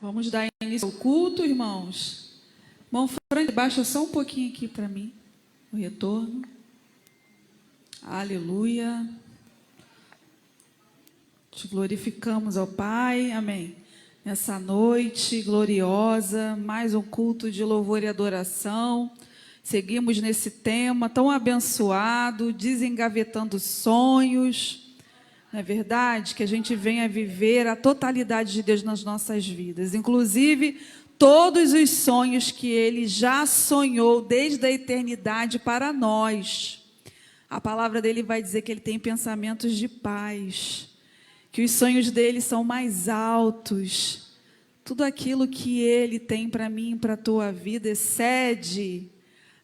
Vamos dar início ao culto, irmãos. Irmão Frank, baixa só um pouquinho aqui para mim, o retorno. Aleluia. Te glorificamos ao Pai, amém. Nessa noite gloriosa, mais um culto de louvor e adoração. Seguimos nesse tema tão abençoado, desengavetando sonhos. Não é verdade? Que a gente venha viver a totalidade de Deus nas nossas vidas. Inclusive, todos os sonhos que Ele já sonhou desde a eternidade para nós. A palavra dele vai dizer que Ele tem pensamentos de paz. Que os sonhos dele são mais altos. Tudo aquilo que Ele tem para mim e para a tua vida excede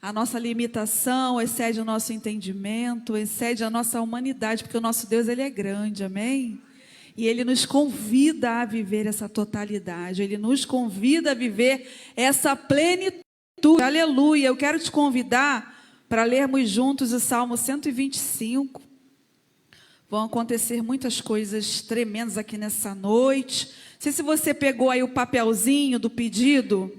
a nossa limitação, excede o nosso entendimento, excede a nossa humanidade, porque o nosso Deus, Ele é grande, amém? E Ele nos convida a viver essa totalidade, Ele nos convida a viver essa plenitude, aleluia. Eu quero te convidar para lermos juntos o Salmo 125, vão acontecer muitas coisas tremendas aqui nessa noite. Não sei se você pegou aí o papelzinho do pedido,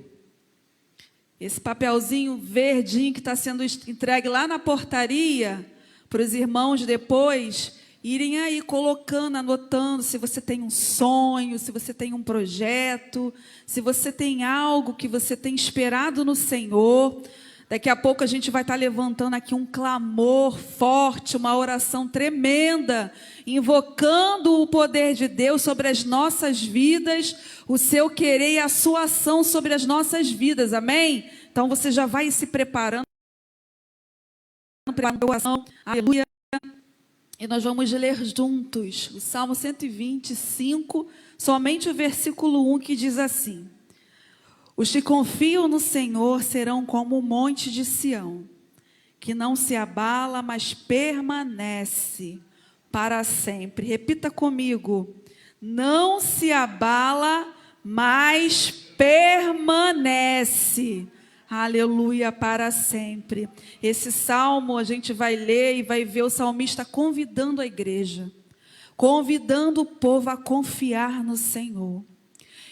esse papelzinho verdinho que está sendo entregue lá na portaria, para os irmãos depois irem aí colocando, anotando, se você tem um sonho, se você tem um projeto, se você tem algo que você tem esperado no Senhor. Daqui a pouco a gente vai estar levantando aqui um clamor forte, uma oração tremenda, invocando o poder de Deus sobre as nossas vidas, o seu querer e a sua ação sobre as nossas vidas, amém? Então você já vai se preparando para a oração, aleluia. E nós vamos ler juntos o Salmo 125, somente o versículo 1 que diz assim: os que confiam no Senhor serão como o monte de Sião, que não se abala, mas permanece para sempre. Repita comigo: não se abala, mas permanece. Aleluia, para sempre. Esse salmo a gente vai ler e vai ver o salmista convidando a igreja, convidando o povo a confiar no Senhor.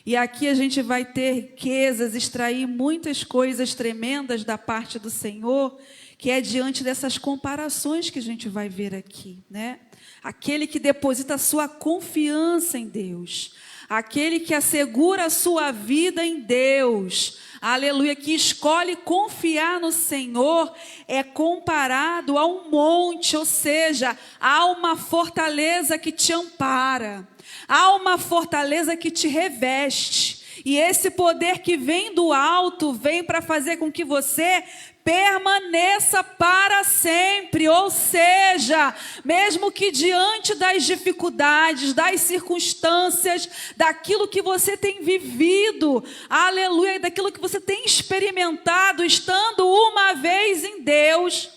E aqui a gente vai ter riquezas, extrair muitas coisas tremendas da parte do Senhor, que é diante dessas comparações que a gente vai ver aqui, né? Aquele que deposita a sua confiança em Deus, aquele que assegura a sua vida em Deus, aleluia, que escolhe confiar no Senhor, é comparado a um monte, ou seja, há uma fortaleza que te ampara. Há uma fortaleza que te reveste, e esse poder que vem do alto, vem para fazer com que você permaneça para sempre, ou seja, mesmo que diante das dificuldades, das circunstâncias, daquilo que você tem vivido, aleluia, daquilo que você tem experimentado, estando uma vez em Deus,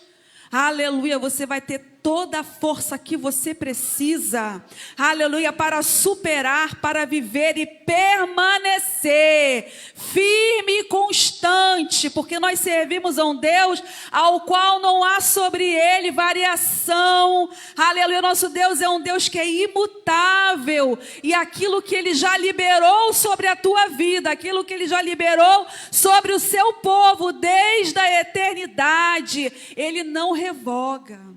aleluia, você vai ter toda a força que você precisa, aleluia, para superar, para viver e permanecer firme e constante, porque nós servimos a um Deus ao qual não há sobre ele variação, aleluia. Nosso Deus é um Deus que é imutável, e aquilo que ele já liberou sobre a tua vida, aquilo que ele já liberou sobre o seu povo desde a eternidade, ele não revoga.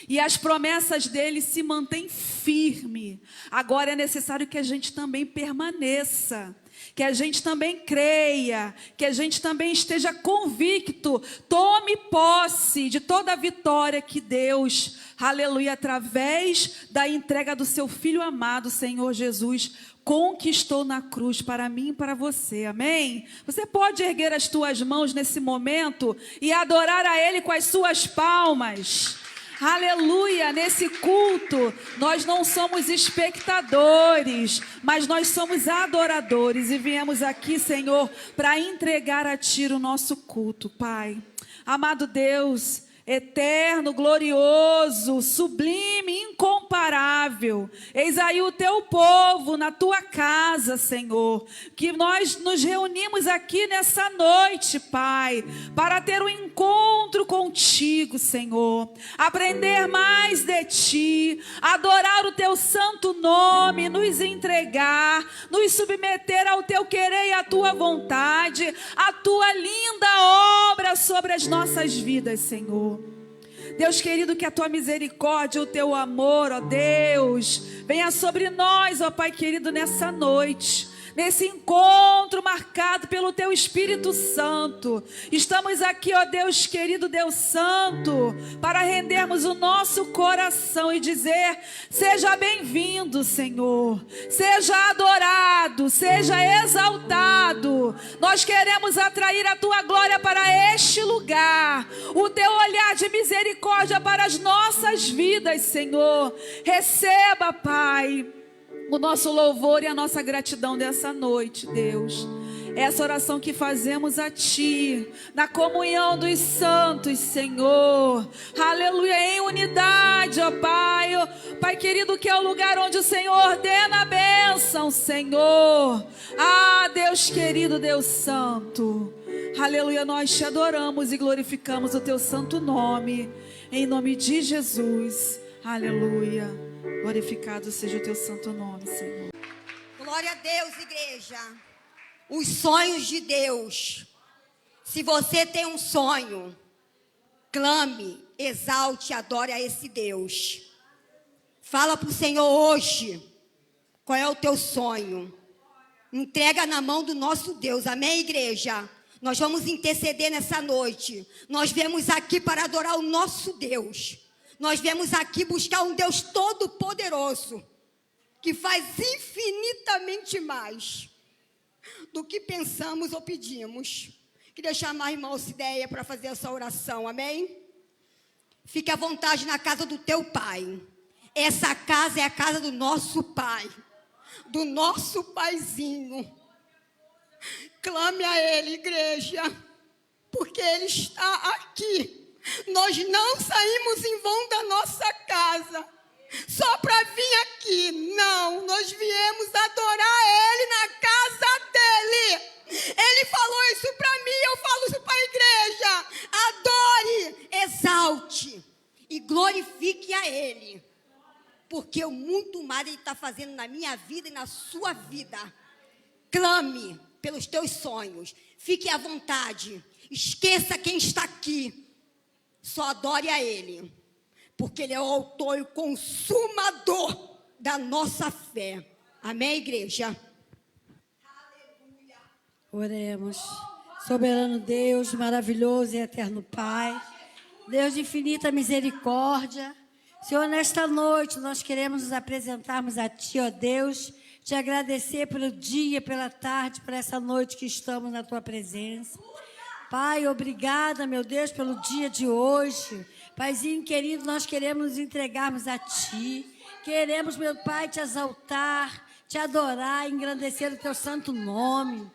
E as promessas dele se mantêm firmes. Agora é necessário que a gente também permaneça, que a gente também creia, que a gente também esteja convicto, tome posse de toda a vitória que Deus, aleluia, através da entrega do seu Filho amado, Senhor Jesus, conquistou na cruz para mim e para você, amém? Você pode erguer as tuas mãos nesse momento e adorar a Ele com as suas palmas. Aleluia, nesse culto nós não somos espectadores, mas nós somos adoradores e viemos aqui, Senhor, para entregar a Ti o nosso culto, Pai. Amado Deus, eterno, glorioso, sublime, incomparável. Eis aí o teu povo na tua casa, Senhor, que nós nos reunimos aqui nessa noite, Pai, para ter um encontro contigo, Senhor, aprender mais de ti, adorar o teu santo nome, nos entregar, nos submeter ao teu querer e à tua vontade, a tua linda obra sobre as nossas vidas, Senhor. Deus querido, que a tua misericórdia, o teu amor, ó Deus, venha sobre nós, ó Pai querido, nessa noite, nesse encontro marcado pelo teu Espírito Santo. Estamos aqui, ó Deus querido, Deus Santo, para rendermos o nosso coração e dizer: seja bem-vindo, Senhor, seja adorado, seja exaltado. Nós queremos atrair a tua glória para este lugar, o teu olhar de misericórdia para as nossas vidas, Senhor. Receba, Pai, o nosso louvor e a nossa gratidão dessa noite, Deus. Essa oração que fazemos a Ti, na comunhão dos santos, Senhor. Aleluia, em unidade, ó Pai. Ó, Pai querido, que é o lugar onde o Senhor ordena a bênção, Senhor. Ah, Deus querido, Deus santo. Aleluia, nós Te adoramos e glorificamos o Teu santo nome. Em nome de Jesus. Aleluia. Glorificado seja o Teu santo nome, Senhor. Glória a Deus, igreja. Os sonhos de Deus. Se você tem um sonho, clame, exalte, adore a esse Deus. Fala para o Senhor hoje qual é o teu sonho. Entrega na mão do nosso Deus. Amém, igreja? Nós vamos interceder nessa noite. Nós viemos aqui para adorar o nosso Deus. Nós viemos aqui buscar um Deus todo-poderoso, que faz infinitamente mais do que pensamos ou pedimos. Queria chamar a irmã Ocideia para fazer essa oração, amém? Fique à vontade na casa do teu Pai. Essa casa é a casa do nosso Pai, do nosso Paizinho. Clame a Ele, igreja, porque Ele está aqui. Nós não saímos em vão da nossa casa só para vir aqui. Não, nós viemos adorar Ele na casa dEle. Ele falou isso para mim, eu falo isso para a igreja. Adore, exalte e glorifique a Ele, porque o muito mais Ele está fazendo na minha vida e na sua vida. Clame pelos teus sonhos, fique à vontade, esqueça quem está aqui. Só adore a Ele, porque Ele é o autor e o consumador da nossa fé. Amém, igreja? Aleluia. Oremos. Soberano Deus, maravilhoso e eterno Pai, Deus de infinita misericórdia, Senhor, nesta noite nós queremos nos apresentarmos a Ti, ó Deus, te agradecer pelo dia, pela tarde, por essa noite que estamos na Tua presença. Pai, obrigada, meu Deus, pelo dia de hoje. Paizinho querido, nós queremos nos entregarmos a Ti. Queremos, meu Pai, Te exaltar, Te adorar, engrandecer o Teu santo nome.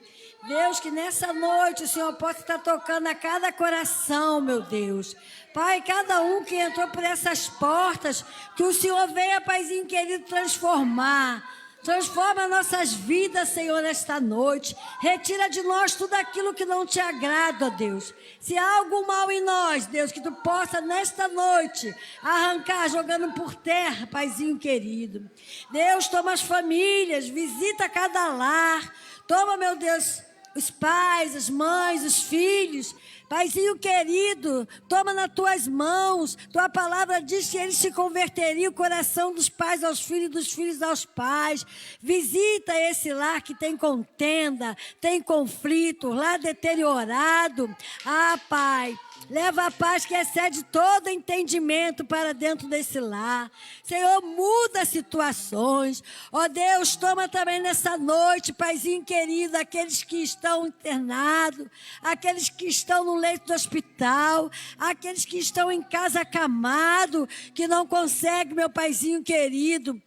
Deus, que nessa noite o Senhor possa estar tocando a cada coração, meu Deus. Pai, cada um que entrou por essas portas, que o Senhor venha, Paizinho querido, transformar. Transforma nossas vidas, Senhor, nesta noite. Retira de nós tudo aquilo que não Te agrada, ó Deus. Se há algo mal em nós, Deus, que Tu possa, nesta noite, arrancar, jogando por terra, Paizinho querido. Deus, toma as famílias, visita cada lar. Toma, meu Deus, os pais, as mães, os filhos. Paizinho querido, toma nas Tuas mãos. Tua palavra diz que Ele se converteria o coração dos pais aos filhos, dos filhos aos pais. Visita esse lar que tem contenda, tem conflito, lar deteriorado. Ah, Pai, leva a paz que excede todo entendimento para dentro desse lar. Senhor, muda situações. Ó Deus, toma também nessa noite, Paizinho querido, aqueles que estão internados, aqueles que estão no leito do hospital, aqueles que estão em casa acamado, que não conseguem, meu Paizinho querido,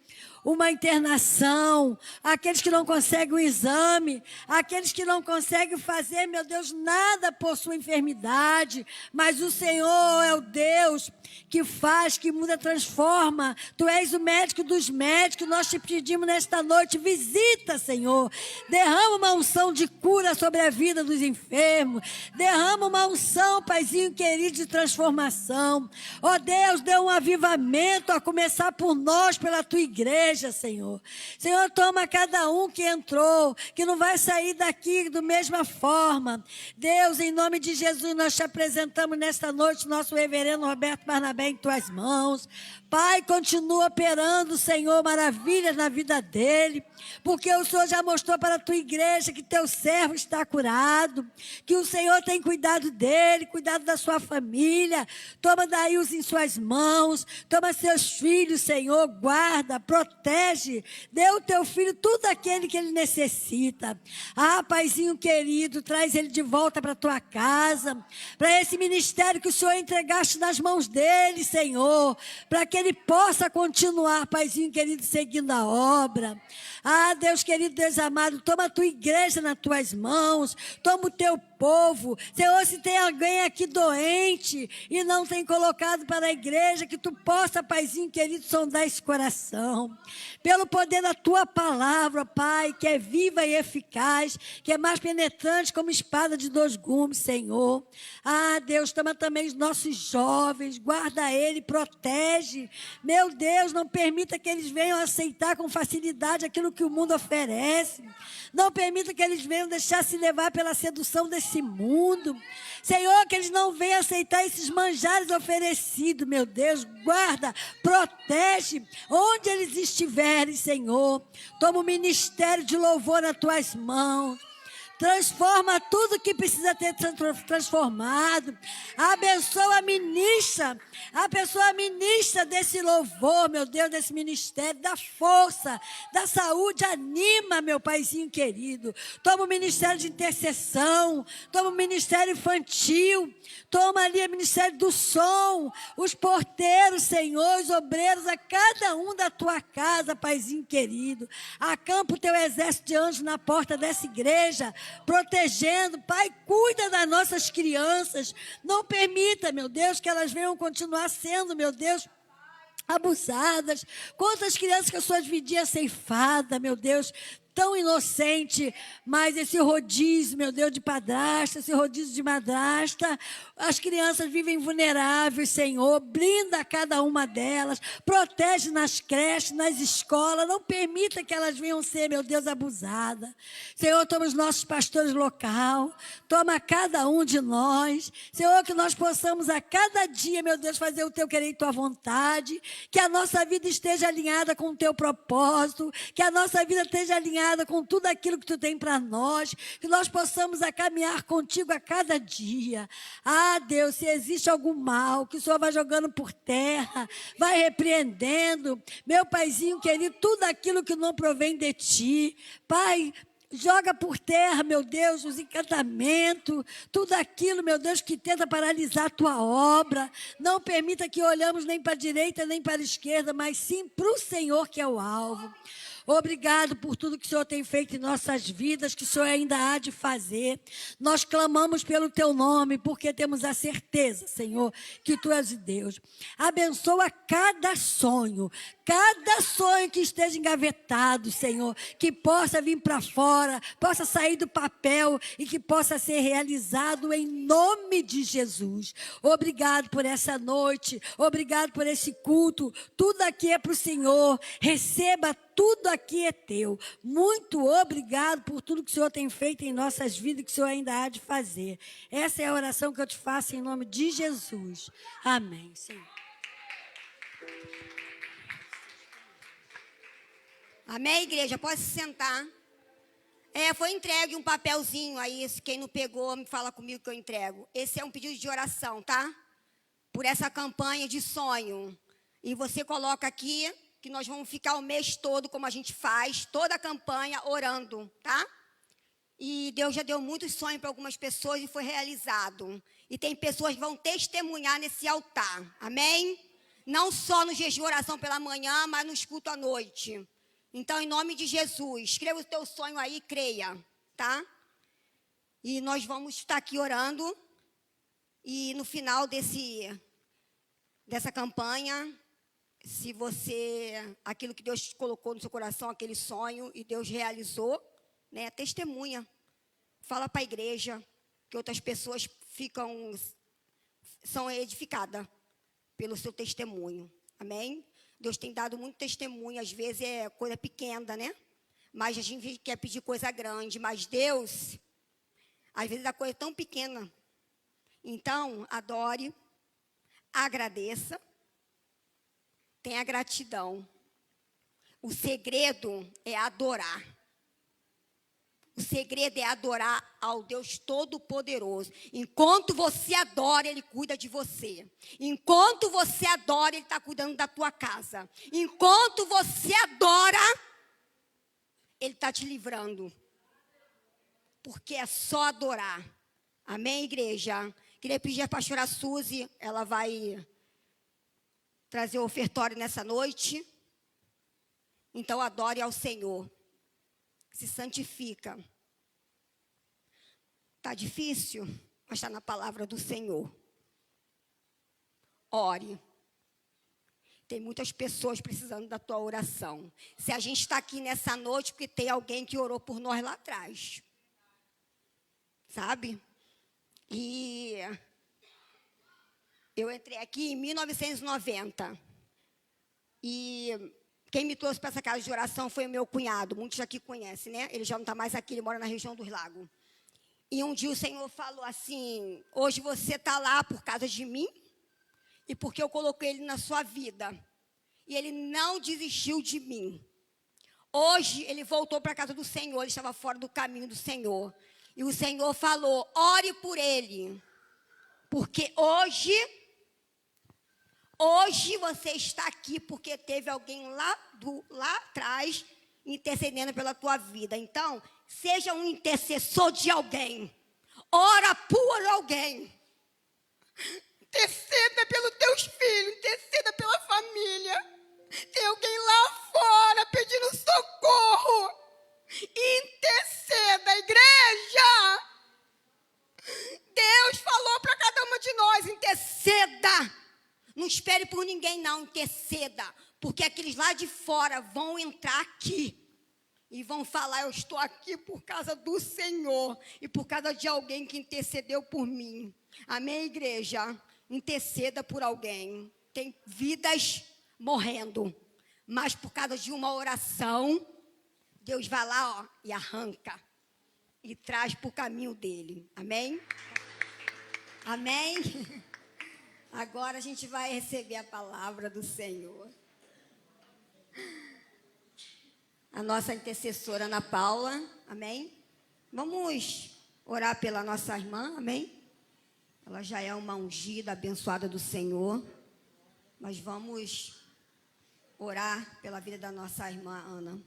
uma internação, aqueles que não conseguem o exame, aqueles que não conseguem fazer, meu Deus, nada por sua enfermidade, mas o Senhor é o Deus que faz, que muda, transforma. Tu és o médico dos médicos, nós te pedimos nesta noite, visita, Senhor, derrama uma unção de cura sobre a vida dos enfermos, derrama uma unção, Paizinho querido, de transformação. Ó Deus, dê um avivamento, a começar por nós, pela tua igreja, Senhor. Senhor, toma cada um que entrou, que não vai sair daqui da mesma forma. Deus, em nome de Jesus, nós te apresentamos nesta noite nosso reverendo Roberto Barnabé em tuas mãos. Pai, continua operando, Senhor, maravilhas na vida dele, porque o Senhor já mostrou para a tua igreja que teu servo está curado, que o Senhor tem cuidado dele, cuidado da sua família. Toma Daílson em suas mãos, toma seus filhos, Senhor, guarda, protege, dê ao teu filho tudo aquilo que ele necessita. Ah, Paizinho querido, traz ele de volta para a tua casa, para esse ministério que o Senhor entregaste nas mãos dele, Senhor, para que ele possa continuar, Paizinho querido, seguindo a obra. Ah, Deus querido, Deus amado, toma a tua igreja nas tuas mãos, toma o teu povo. Senhor, se tem alguém aqui doente e não tem colocado para a igreja, que tu possa, Paizinho querido, sondar esse coração. Pelo poder da tua palavra, Pai, que é viva e eficaz, que é mais penetrante como espada de 2 gumes, Senhor. Ah, Deus, toma também os nossos jovens, guarda ele, protege. Meu Deus, não permita que eles venham aceitar com facilidade aquilo que o mundo oferece. Não permita que eles venham deixar se levar pela sedução desse mundo. Senhor, que eles não venham aceitar esses manjares oferecidos, meu Deus. Guarda, protege onde eles estiverem, Senhor. Toma o ministério de louvor nas tuas mãos. Transforma tudo que precisa ter transformado. Abençoa a pessoa ministra desse louvor, meu Deus, desse ministério, da força, da saúde. Anima, meu Paizinho querido. Toma o ministério de intercessão, toma o ministério infantil, toma ali o ministério do som, os porteiros, Senhor, os obreiros, a cada um da tua casa, Paizinho querido. Acampa o teu exército de anjos na porta dessa igreja, protegendo. Pai, cuida das nossas crianças. Não permita, meu Deus, que elas venham continuar sendo, meu Deus, abusadas. Quantas crianças que as suas vidias ceifadas, meu Deus, tão inocente, mas esse rodízio, meu Deus, de padrasta, esse rodízio de madrasta, as crianças vivem vulneráveis, Senhor, blinda cada uma delas, protege nas creches, nas escolas, não permita que elas venham ser, meu Deus, abusadas. Senhor, toma os nossos pastores local, toma cada um de nós, Senhor, que nós possamos a cada dia, meu Deus, fazer o teu querer e tua vontade, que a nossa vida esteja alinhada com o teu propósito, que a nossa vida esteja alinhada com tudo aquilo que tu tem para nós, que nós possamos a caminhar contigo a cada dia. Ah, Deus, se existe algum mal que o Senhor vai jogando por terra, vai repreendendo, meu Paizinho querido, tudo aquilo que não provém de ti, Pai, joga por terra, meu Deus, os encantamentos, tudo aquilo, meu Deus, que tenta paralisar a tua obra. Não permita que olhamos nem para a direita, nem para a esquerda, mas sim para o Senhor, que é o alvo. Obrigado por tudo que o Senhor tem feito em nossas vidas, que o Senhor ainda há de fazer. Nós clamamos pelo teu nome, porque temos a certeza, Senhor, que tu és Deus. Abençoa cada sonho que esteja engavetado, Senhor, que possa vir para fora, possa sair do papel e que possa ser realizado em nome de Jesus. Obrigado por essa noite, obrigado por esse culto. Tudo aqui é para o Senhor. Receba tudo aqui é teu. Muito obrigado por tudo que o Senhor tem feito em nossas vidas e que o Senhor ainda há de fazer. Essa é a oração que eu te faço em nome de Jesus. Amém, Senhor. Amém, igreja? Pode se sentar. Foi entregue um papelzinho aí. Quem não pegou, me fala comigo que eu entrego. Esse é um pedido de oração, tá? Por essa campanha de sonho. E você coloca aqui que nós vamos ficar o mês todo, como a gente faz, toda a campanha, orando, tá? E Deus já deu muitos sonhos para algumas pessoas e foi realizado. E tem pessoas que vão testemunhar nesse altar, amém? Não só no jejum e oração pela manhã, mas no culto à noite. Então, em nome de Jesus, escreva o teu sonho aí e creia, tá? E nós vamos estar aqui orando. E no final dessa campanha, se você, aquilo que Deus colocou no seu coração, aquele sonho, e Deus realizou, né, testemunha. Fala para a igreja, que outras pessoas são edificadas pelo seu testemunho. Amém? Deus tem dado muito testemunho, às vezes é coisa pequena, né? Mas a gente quer pedir coisa grande, mas Deus, às vezes a coisa é tão pequena. Então, adore, agradeça, tenha gratidão. O segredo é adorar. O segredo é adorar ao Deus Todo-Poderoso. Enquanto você adora, Ele cuida de você. Enquanto você adora, Ele está cuidando da tua casa. Enquanto você adora, Ele está te livrando. Porque é só adorar. Amém, igreja? Queria pedir a pastora Suzy, ela vai trazer o ofertório nessa noite. Então, adore ao Senhor. Se santifica. Está difícil, mas está na palavra do Senhor. Ore. Tem muitas pessoas precisando da tua oração. Se a gente está aqui nessa noite, porque tem alguém que orou por nós lá atrás. Sabe? E eu entrei aqui em 1990. E quem me trouxe para essa casa de oração foi o meu cunhado. Muitos aqui conhecem, né? Ele já não está mais aqui, ele mora na região dos Lagos. E um dia o Senhor falou assim: hoje você está lá por causa de mim e porque eu coloquei Ele na sua vida. E Ele não desistiu de mim. Hoje Ele voltou para a casa do Senhor, ele estava fora do caminho do Senhor. E o Senhor falou: ore por ele. Porque hoje você está aqui porque teve alguém lá atrás intercedendo pela tua vida. Então, seja um intercessor de alguém. Ora por alguém. Interceda pelos teus filhos, interceda pela família. Tem alguém lá fora pedindo socorro. Interceda, igreja. Deus falou para cada uma de nós: interceda. Não espere por ninguém, não, interceda. Porque aqueles lá de fora vão entrar aqui e vão falar: eu estou aqui por causa do Senhor e por causa de alguém que intercedeu por mim. Amém, igreja? Interceda por alguém. Tem vidas morrendo, mas por causa de uma oração, Deus vai lá, ó, e arranca e traz para o caminho dele. Amém? Amém? Agora a gente vai receber a palavra do Senhor. A nossa intercessora Ana Paula, amém? Vamos orar pela nossa irmã, amém? Ela já é uma ungida, abençoada do Senhor. Mas vamos orar pela vida da nossa irmã Ana.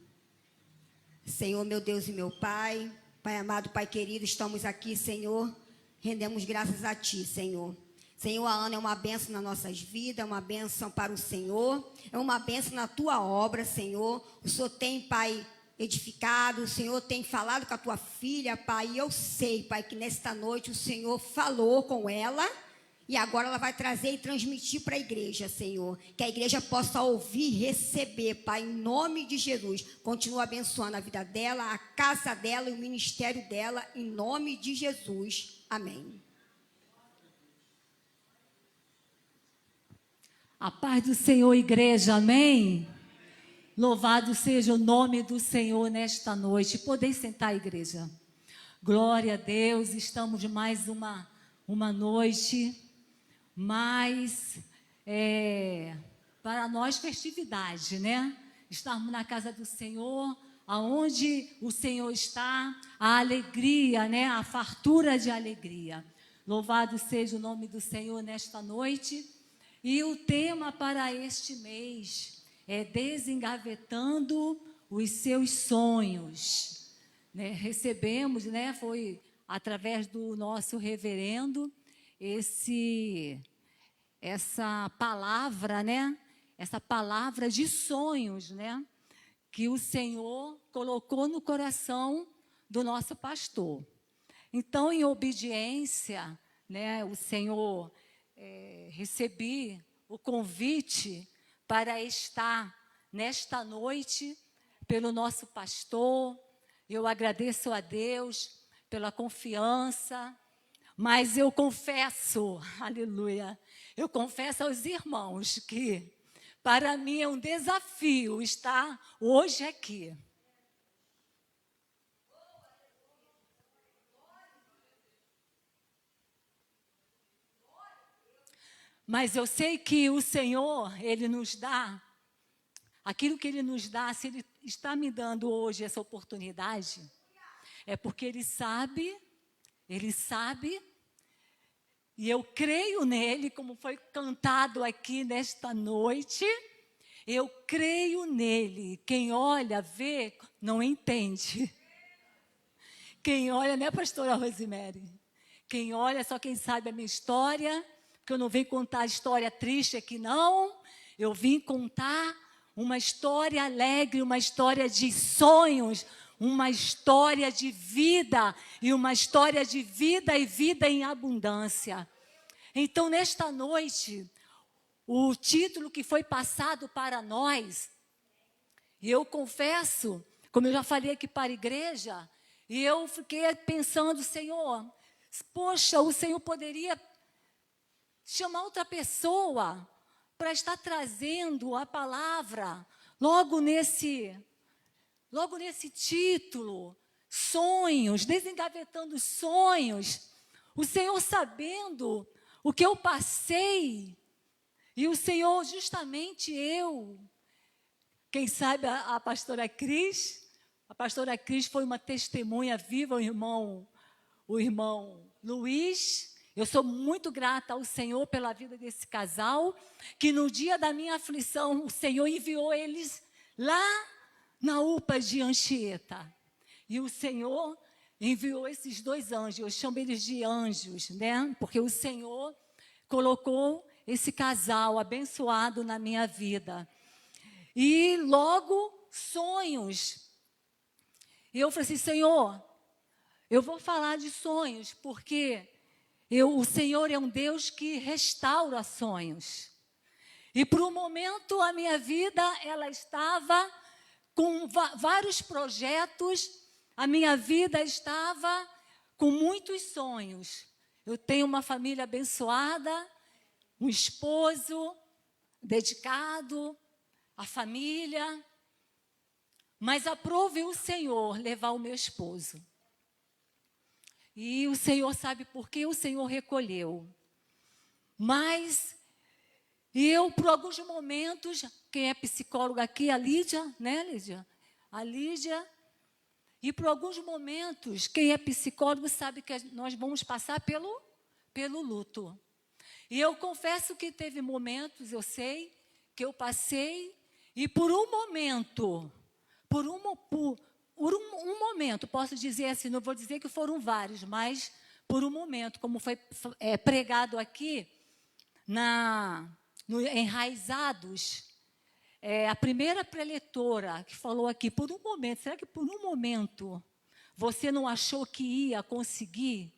Senhor, meu Deus e meu Pai, Pai amado, Pai querido, estamos aqui, Senhor, rendemos graças a Ti, Senhor. Senhor, a Ana é uma bênção nas nossas vidas, é uma bênção para o Senhor, é uma bênção na Tua obra, Senhor. O Senhor tem, Pai, edificado, o Senhor tem falado com a Tua filha, Pai, e eu sei, Pai, que nesta noite o Senhor falou com ela, e agora ela vai trazer e transmitir para a igreja, Senhor. Que a igreja possa ouvir e receber, Pai, em nome de Jesus. Continua abençoando a vida dela, a casa dela e o ministério dela, em nome de Jesus. Amém. A paz do Senhor, igreja, amém? Louvado seja o nome do Senhor nesta noite. Podem sentar, igreja. Glória a Deus, estamos de mais uma noite, mas para nós festividade, né? Estarmos na casa do Senhor, aonde o Senhor está, a alegria, né? A fartura de alegria. Louvado seja o nome do Senhor nesta noite. E o tema para este mês é desengavetando os seus sonhos. Né? Recebemos, né? Foi através do nosso reverendo, essa palavra, né? Essa palavra de sonhos, né? que o Senhor colocou no coração do nosso pastor. Então, em obediência, né, o Senhor recebi o convite para estar nesta noite pelo nosso pastor. Eu agradeço a Deus pela confiança, mas eu confesso, aleluia, eu confesso aos irmãos que para mim é um desafio estar hoje aqui. Mas eu sei que o Senhor, Ele nos dá aquilo que Ele nos dá. Se Ele está me dando hoje essa oportunidade, é porque Ele sabe, e eu creio nele, como foi cantado aqui nesta noite. Eu creio nele. Quem olha, vê, não entende. Quem olha, né, pastora Rosemary? Quem olha, só quem sabe a minha história, porque eu não vim contar história triste aqui, não. Eu vim contar uma história alegre, uma história de sonhos, uma história de vida, e uma história de vida e vida em abundância. Então, nesta noite, o título que foi passado para nós, e eu confesso, como eu já falei aqui para a igreja, e eu fiquei pensando, Senhor, poxa, o Senhor poderia chamar outra pessoa para estar trazendo a palavra logo nesse título, sonhos, desengavetando sonhos. O Senhor sabendo o que eu passei, e o Senhor, justamente eu, quem sabe a pastora Cris foi uma testemunha viva, o irmão Luiz. Eu sou muito grata ao Senhor pela vida desse casal, que no dia da minha aflição, o Senhor enviou eles lá na UPA de Anchieta. E o Senhor enviou esses 2 anjos, eu chamo eles de anjos, né? Porque o Senhor colocou esse casal abençoado na minha vida. E logo, sonhos. E eu falei assim, Senhor, eu vou falar de sonhos, porque o Senhor é um Deus que restaura sonhos. E por um momento a minha vida, ela estava com vários projetos, a minha vida estava com muitos sonhos. Eu tenho uma família abençoada, um esposo dedicado à família, mas aprove o Senhor levar o meu esposo. E o Senhor sabe por que o Senhor recolheu. Mas eu, por alguns momentos, quem é psicóloga aqui, a Lídia, né, Lídia? A Lídia. E por alguns momentos, quem é psicólogo sabe que nós vamos passar pelo luto. E eu confesso que teve momentos, eu sei, que eu passei, e por um momento, posso dizer assim, não vou dizer que foram vários, mas por um momento, como foi pregado aqui, no Enraizados, a primeira preletora que falou aqui, por um momento, será que por um momento você não achou que ia conseguir?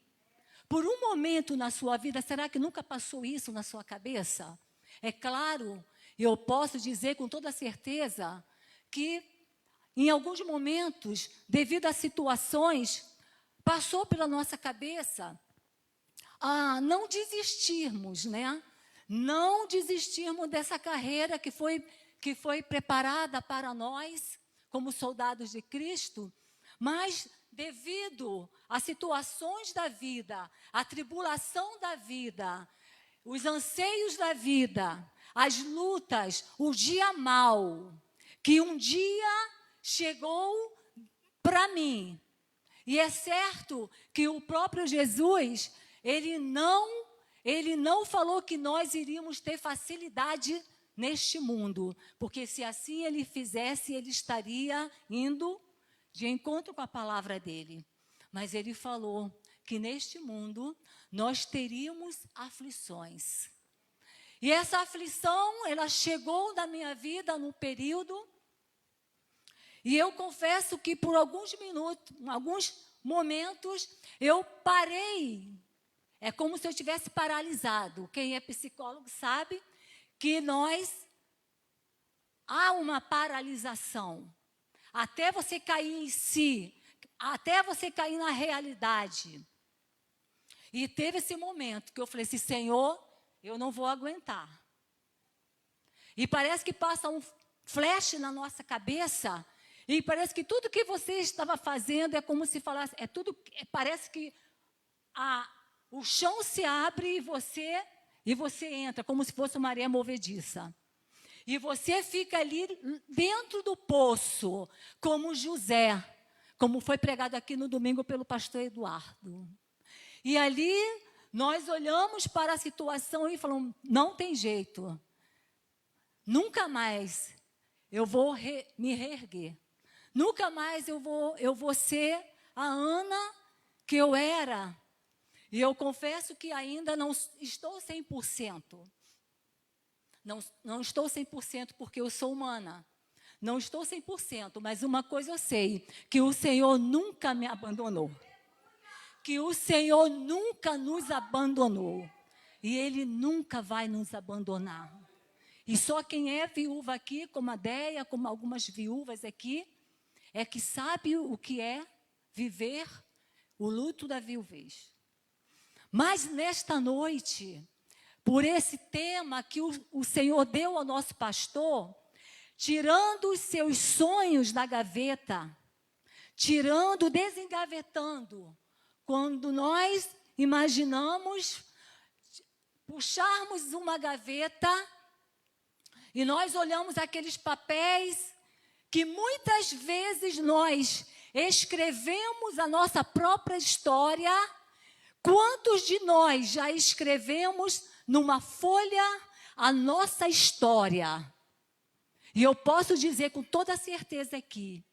Por um momento na sua vida, será que nunca passou isso na sua cabeça? É claro, eu posso dizer com toda certeza que em alguns momentos, devido a situações, passou pela nossa cabeça a não desistirmos, né? Não desistirmos dessa carreira que foi preparada para nós, como soldados de Cristo, mas devido a situações da vida, a tribulação da vida, os anseios da vida, as lutas, o dia mau, que um dia chegou para mim. E é certo que o próprio Jesus, ele não falou que nós iríamos ter facilidade neste mundo, porque se assim ele fizesse, ele estaria indo de encontro com a palavra dele. Mas ele falou que neste mundo nós teríamos aflições. E essa aflição, ela chegou na minha vida num período, E eu confesso que por alguns minutos, alguns momentos, eu parei. É como se eu tivesse paralisado. Quem é psicólogo sabe que há uma paralisação. Até você cair em si, até você cair na realidade. E teve esse momento que eu falei assim, Senhor, eu não vou aguentar. E parece que passa um flash na nossa cabeça, e parece que tudo que você estava fazendo é como se falasse, parece que o chão se abre e você entra, como se fosse uma areia movediça. E você fica ali dentro do poço, como José, como foi pregado aqui no domingo pelo pastor Eduardo. E ali nós olhamos para a situação e falamos, não tem jeito. Nunca mais eu vou me reerguer. Nunca mais eu vou ser a Ana que eu era. E eu confesso que ainda não estou 100%. Não estou 100% porque eu sou humana. Não estou 100%, mas uma coisa eu sei, que o Senhor nunca me abandonou. Que o Senhor nunca nos abandonou. E Ele nunca vai nos abandonar. E só quem é viúva aqui, como a Déia, como algumas viúvas aqui, é que sabe o que é viver o luto da viuvez. Mas nesta noite, por esse tema que o Senhor deu ao nosso pastor, tirando os seus sonhos da gaveta, desengavetando, quando nós imaginamos puxarmos uma gaveta e nós olhamos aqueles papéis que muitas vezes nós escrevemos a nossa própria história. Quantos de nós já escrevemos numa folha a nossa história? E eu posso dizer com toda certeza aqui,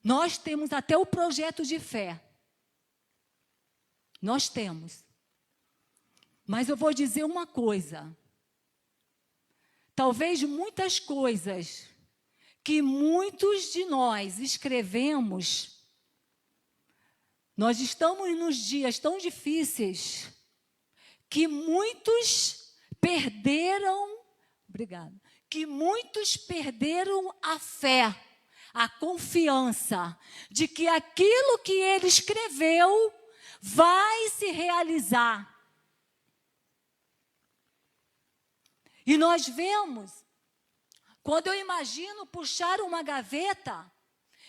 nós temos até o projeto de fé. Nós temos. Mas eu vou dizer uma coisa. Talvez muitas coisas que muitos de nós escrevemos, nós estamos nos dias tão difíceis que muitos perderam, que muitos perderam a fé, a confiança de que aquilo que ele escreveu vai se realizar. E nós vemos, quando eu imagino puxar uma gaveta,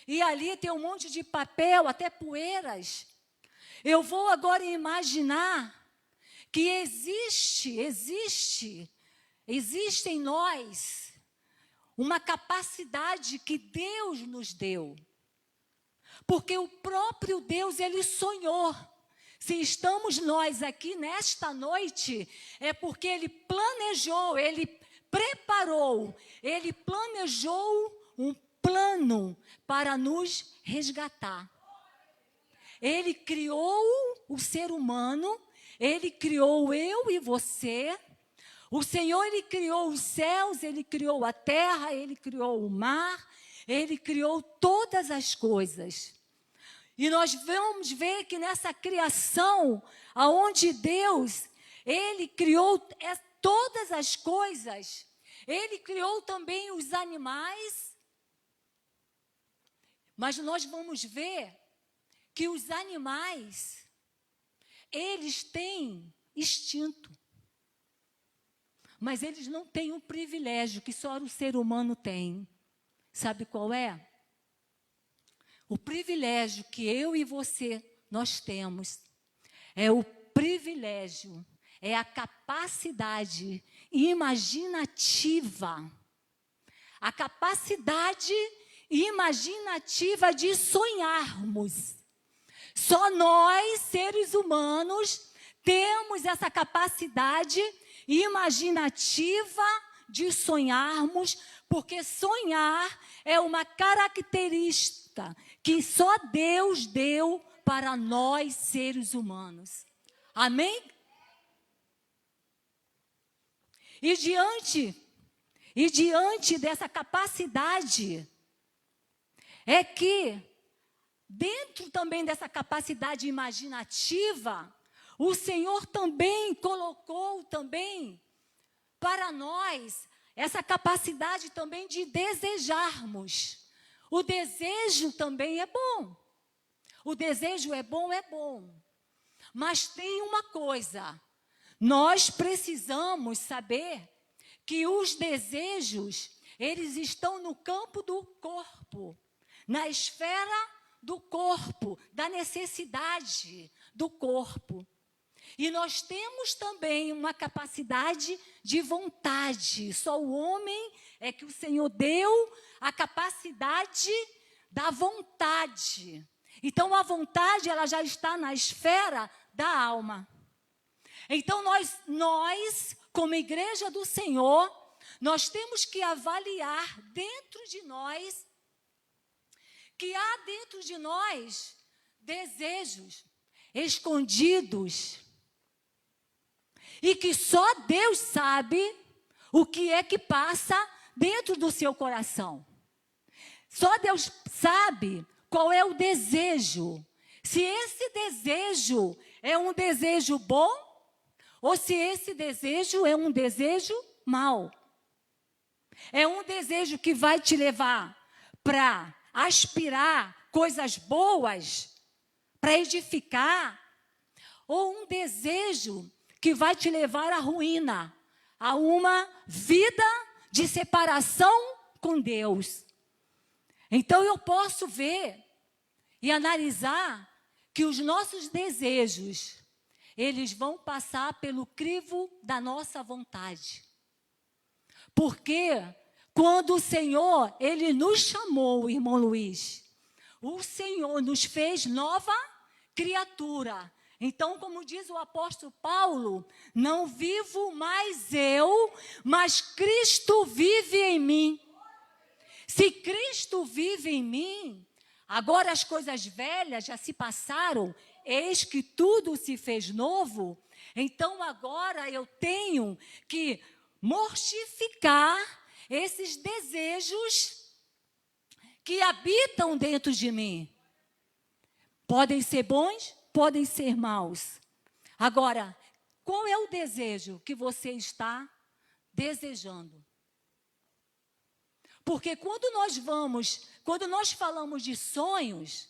e ali tem um monte de papel, até poeiras, eu vou agora imaginar que existe em nós uma capacidade que Deus nos deu. Porque o próprio Deus, Ele sonhou. Se estamos nós aqui nesta noite, é porque Ele planejou, Ele preparou, Ele planejou um plano para nos resgatar. Ele criou o ser humano, Ele criou eu e você. O Senhor, Ele criou os céus, Ele criou a terra, Ele criou o mar, Ele criou todas as coisas. E nós vamos ver que nessa criação, aonde Deus, Ele criou todas as coisas, Ele criou também os animais. Mas nós vamos ver que os animais, eles têm instinto. Mas eles não têm um privilégio que só o ser humano tem. Sabe qual é? O privilégio que eu e você, nós temos, é o privilégio, é a capacidade imaginativa. A capacidade imaginativa de sonharmos. Só nós, seres humanos, temos essa capacidade imaginativa de sonharmos, porque sonhar é uma característica que só Deus deu para nós, seres humanos. Amém? E diante dessa capacidade, é que, dentro também dessa capacidade imaginativa, o Senhor também colocou também para nós essa capacidade também de desejarmos. O desejo também é bom. O desejo é bom. Mas tem uma coisa, nós precisamos saber que os desejos, eles estão no campo do corpo, na esfera do corpo, da necessidade do corpo. E nós temos também uma capacidade de vontade. Só o homem é que o Senhor deu a capacidade da vontade. Então, a vontade, ela já está na esfera da alma. Então, nós, como igreja do Senhor, nós temos que avaliar dentro de nós, que há dentro de nós desejos escondidos e que só Deus sabe o que é que passa dentro do seu coração. Só Deus sabe qual é o desejo. Se esse desejo é um desejo bom ou se esse desejo é um desejo mau. É um desejo que vai te levar para aspirar coisas boas, para edificar, ou um desejo que vai te levar à ruína, a uma vida de separação com Deus. Então eu posso ver e analisar que os nossos desejos, eles vão passar pelo crivo da nossa vontade. Porque quando o Senhor, Ele nos chamou, irmão Luiz, o Senhor nos fez nova criatura. Então, como diz o apóstolo Paulo, não vivo mais eu, mas Cristo vive em mim. Se Cristo vive em mim, agora as coisas velhas já se passaram, eis que tudo se fez novo. Então, agora eu tenho que mortificar esses desejos que habitam dentro de mim. Podem ser bons, podem ser maus. Agora, qual é o desejo que você está desejando? Porque quando nós falamos de sonhos,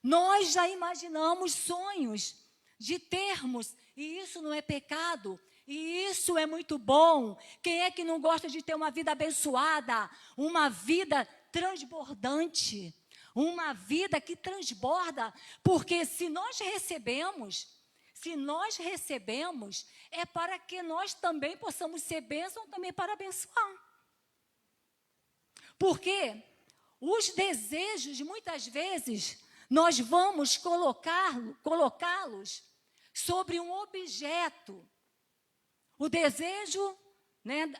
nós já imaginamos sonhos de termos, e isso não é pecado, e isso é muito bom. Quem é que não gosta de ter uma vida abençoada, uma vida transbordante, uma vida que transborda? Porque se nós recebemos, é para que nós também possamos ser bênção também para abençoar. Porque os desejos, muitas vezes, nós vamos colocá-los sobre um objeto. O desejo, né?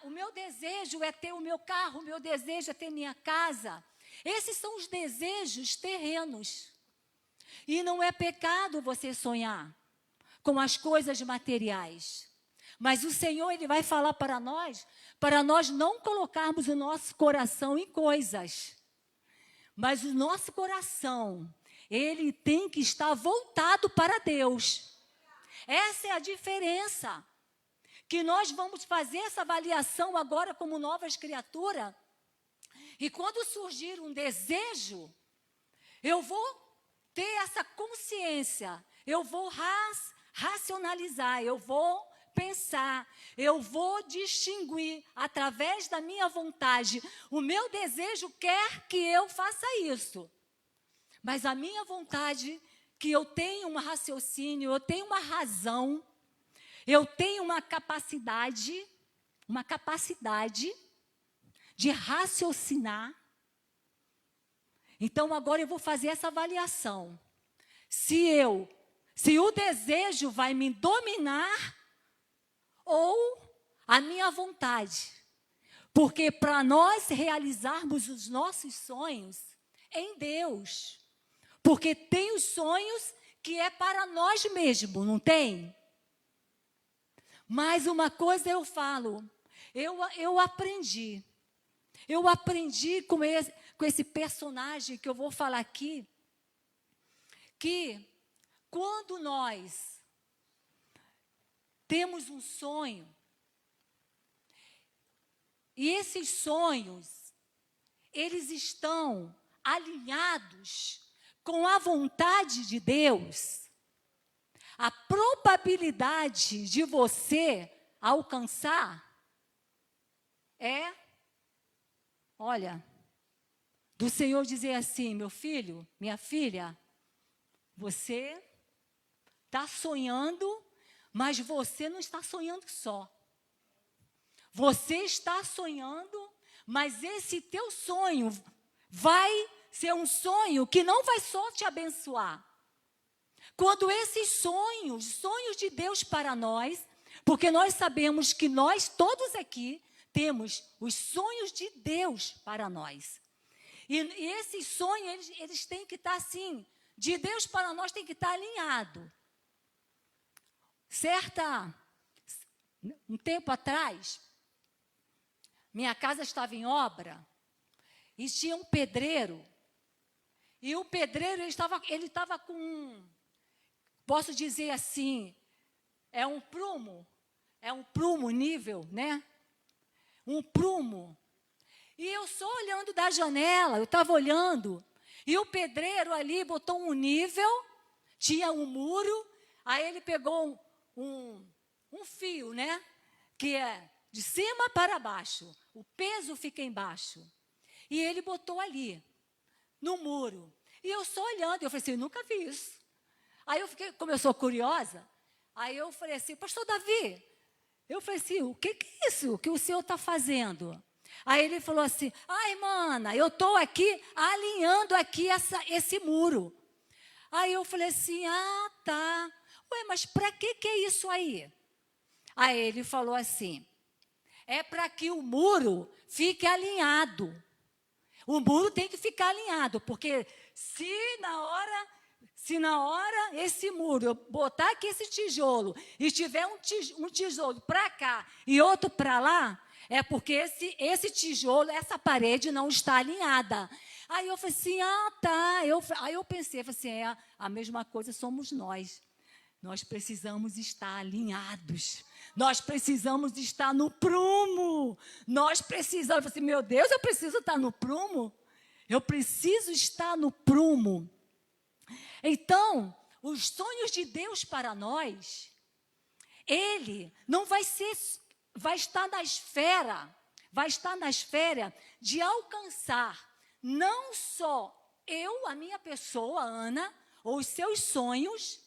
O meu desejo é ter o meu carro, o meu desejo é ter minha casa. Esses são os desejos terrenos. E não é pecado você sonhar com as coisas materiais. Mas o Senhor, Ele vai falar para nós não colocarmos o nosso coração em coisas. Mas o nosso coração, ele tem que estar voltado para Deus. Essa é a diferença. Que nós vamos fazer essa avaliação agora como novas criaturas. E quando surgir um desejo, eu vou ter essa consciência. Eu vou racionalizar, eu vou pensar, eu vou distinguir através da minha vontade. O meu desejo quer que eu faça isso. Mas a minha vontade, que eu tenho um raciocínio, eu tenho uma razão, eu tenho uma capacidade de raciocinar. Então, agora eu vou fazer essa avaliação. Se o desejo vai me dominar ou a minha vontade. Porque para nós realizarmos os nossos sonhos em Deus, porque tem os sonhos que é para nós mesmos, não tem? Mas uma coisa eu falo, eu aprendi com esse personagem que eu vou falar aqui, que quando nós temos um sonho, e esses sonhos, eles estão alinhados com a vontade de Deus, a probabilidade de você alcançar olha, do Senhor dizer assim: meu filho, minha filha, você está sonhando, mas você não está sonhando só. Você está sonhando, mas esse teu sonho vai ser um sonho que não vai só te abençoar. Quando esses sonhos de Deus para nós, porque nós sabemos que nós todos aqui temos os sonhos de Deus para nós. E esses sonhos, eles têm que estar assim, de Deus para nós tem que estar alinhado. Um tempo atrás, minha casa estava em obra e tinha um pedreiro. E o pedreiro, ele estava com, posso dizer assim, é um prumo nível, né? Um prumo. E eu só olhando da janela, eu estava olhando, e o pedreiro ali botou um nível, tinha um muro, aí ele pegou um fio, né? Que é de cima para baixo, o peso fica embaixo. E ele botou ali, no muro. E eu só olhando, eu falei assim, eu nunca vi isso. Aí eu fiquei, como eu sou curiosa, aí eu falei assim, pastor Davi, eu falei assim, o que é isso que o senhor está fazendo? Aí ele falou assim, ai, mana, eu estou aqui alinhando aqui esse muro. Aí eu falei assim, ah, tá. Ué, mas para que é isso aí? Aí ele falou assim, é para que o muro fique alinhado. O muro tem que ficar alinhado, porque se na hora esse muro, eu botar aqui esse tijolo, e tiver um tijolo para cá e outro para lá, é porque esse tijolo, essa parede não está alinhada. Aí eu falei assim, ah, tá. Aí eu pensei, assim, a mesma coisa somos nós. Nós precisamos estar alinhados. Nós precisamos estar no prumo. Nós precisamos, eu falei assim, meu Deus, eu preciso estar no prumo. Eu preciso estar no prumo. Então, os sonhos de Deus para nós, ele não vai estar na esfera de alcançar não só a minha pessoa, Ana, ou os seus sonhos,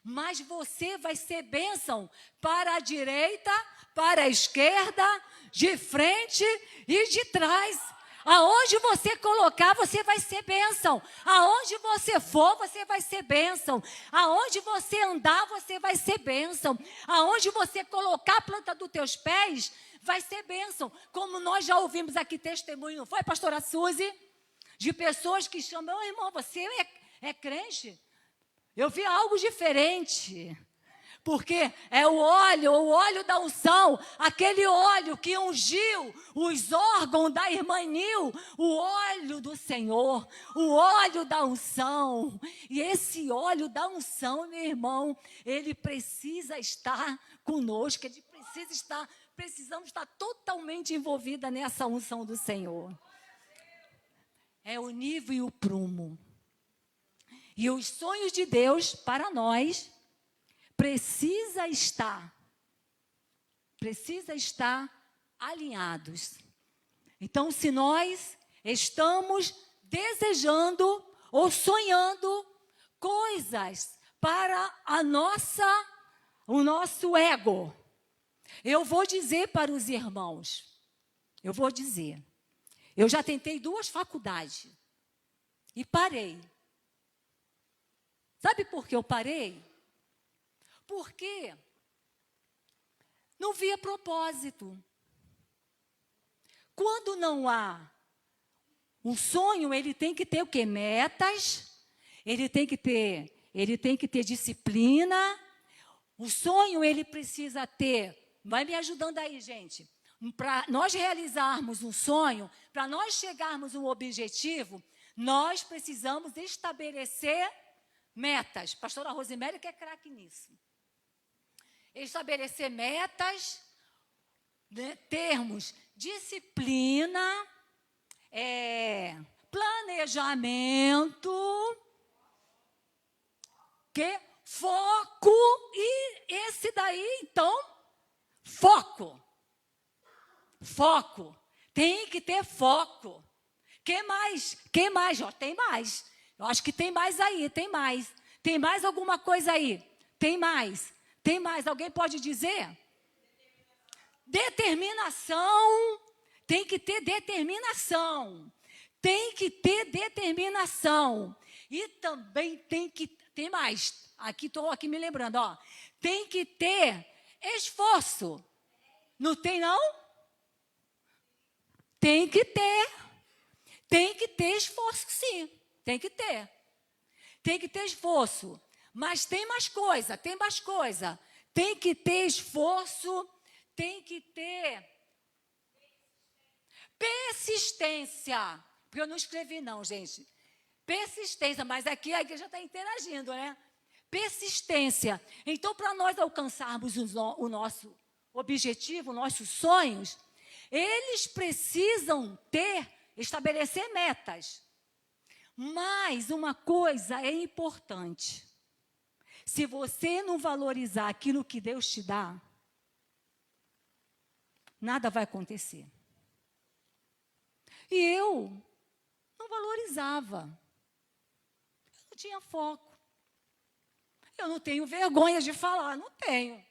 mas você vai ser bênção para a direita, para a esquerda, de frente e de trás. Aonde você colocar, você vai ser bênção. Aonde você for, você vai ser bênção. Aonde você andar, você vai ser bênção. Aonde você colocar a planta dos teus pés, vai ser bênção. Como nós já ouvimos aqui testemunho, não foi, pastora Suzy? De pessoas que chamam, oh, irmão, você é crente? Eu vi algo diferente. Porque é o óleo da unção, aquele óleo que ungiu os órgãos da irmã Nil, o óleo do Senhor, o óleo da unção. E esse óleo da unção, meu irmão, ele precisa estar conosco, precisamos estar totalmente envolvida nessa unção do Senhor. É o nível e o prumo. E os sonhos de Deus para nós precisa estar alinhados. Então, se nós estamos desejando ou sonhando coisas para o nosso ego, eu vou dizer para os irmãos, eu já tentei 2 faculdades e parei. Sabe por que eu parei? Porque não via propósito. Quando não há um sonho, ele tem que ter o quê? Metas, ele tem que ter disciplina. O sonho, ele precisa ter, vai me ajudando aí, gente. para nós realizarmos um sonho, para nós chegarmos a um objetivo, nós precisamos estabelecer metas. Pastora Rosiméria que é craque nisso. Estabelecer metas, né, termos disciplina, planejamento, foco, e esse daí, então, foco. Foco. Tem que ter foco. Que mais? Que mais? Ó, tem mais. Eu acho que tem mais aí, tem mais. Tem mais alguma coisa aí? Tem mais. Tem mais. Alguém pode dizer? Determinação. Tem que ter determinação. Tem que ter determinação. E também tem mais. Estou aqui me lembrando, ó. Tem que ter esforço. Não tem, não? Tem que ter. Tem que ter esforço, sim. Tem que ter. Tem que ter esforço. Mas tem mais coisa, tem mais coisa. Tem que ter esforço, tem que ter persistência. Porque eu não escrevi, não, gente. Persistência, mas aqui a igreja está interagindo, né? Persistência. Então, para nós alcançarmos o nosso objetivo, nossos sonhos, eles precisam estabelecer metas. Mas uma coisa é importante. Se você não valorizar aquilo que Deus te dá, nada vai acontecer. E eu não valorizava. Eu não tinha foco. Eu não tenho vergonha de falar, não tenho.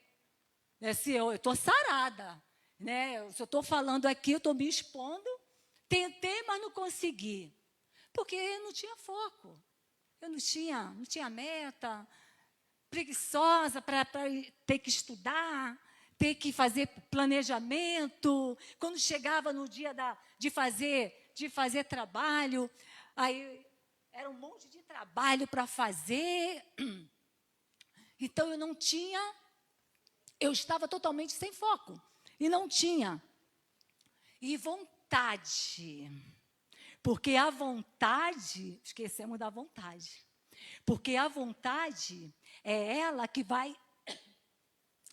Se eu estou sarada. Né? Se eu estou falando aqui, eu estou me expondo. Tentei, mas não consegui. Porque eu não tinha foco. Eu não tinha meta. Preguiçosa para ter que estudar, ter que fazer planejamento. Quando chegava no dia de fazer trabalho, aí era um monte de trabalho para fazer. Então eu estava totalmente sem foco. E não tinha. E vontade. Porque a vontade, esquecemos da vontade. Porque a vontade é ela que vai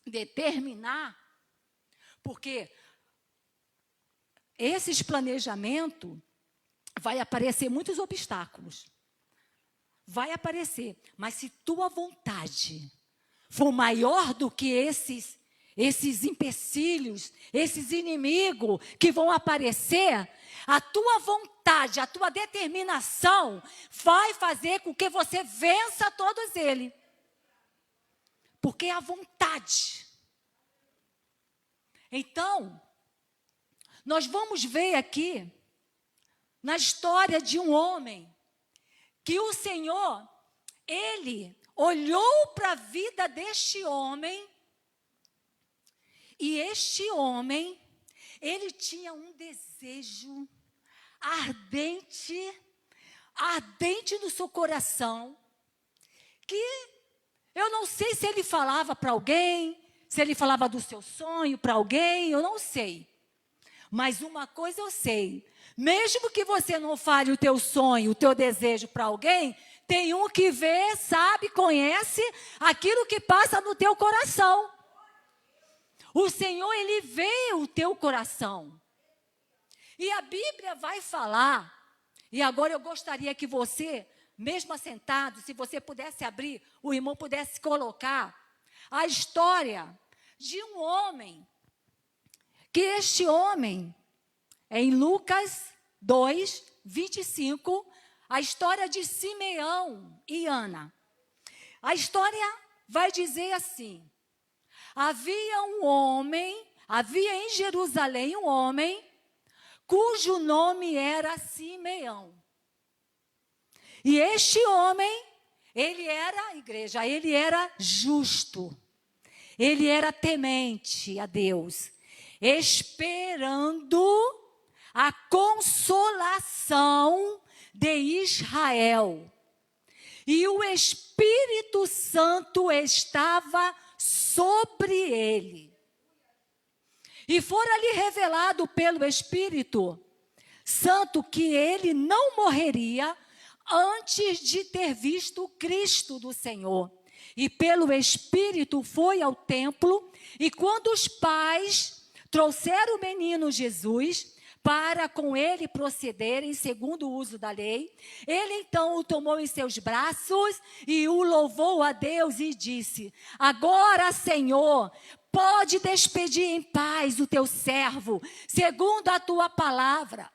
determinar. Porque esses planejamentos vai aparecer muitos obstáculos. Vai aparecer. Mas se tua vontade for maior do que esses empecilhos, esses inimigos que vão aparecer, a tua vontade, a tua determinação vai fazer com que você vença todos eles. Porque é a vontade. Então, nós vamos ver aqui, na história de um homem, que o Senhor, Ele olhou para a vida deste homem, e este homem, ele tinha um desejo ardente no seu coração, que eu não sei se ele falava para alguém, se ele falava do seu sonho para alguém, eu não sei. Mas uma coisa eu sei, mesmo que você não fale o teu sonho, o teu desejo para alguém, tem um que vê, sabe, conhece aquilo que passa no teu coração. O Senhor, Ele vê o teu coração. E a Bíblia vai falar, e agora eu gostaria que você, mesmo assentado, se você pudesse abrir, o irmão pudesse colocar a história de um homem, que este homem, em Lucas 2, 25, a história de Simeão e Ana. A história vai dizer assim: havia em Jerusalém um homem, cujo nome era Simeão. E este homem, ele era justo, ele era temente a Deus, esperando a consolação de Israel. E o Espírito Santo estava sobre ele. E fora-lhe revelado pelo Espírito Santo que ele não morreria antes de ter visto o Cristo do Senhor. E pelo Espírito foi ao templo, e quando os pais trouxeram o menino Jesus para com ele procederem segundo o uso da lei, ele então o tomou em seus braços e o louvou a Deus e disse: agora, Senhor, pode despedir em paz o teu servo, segundo a tua palavra.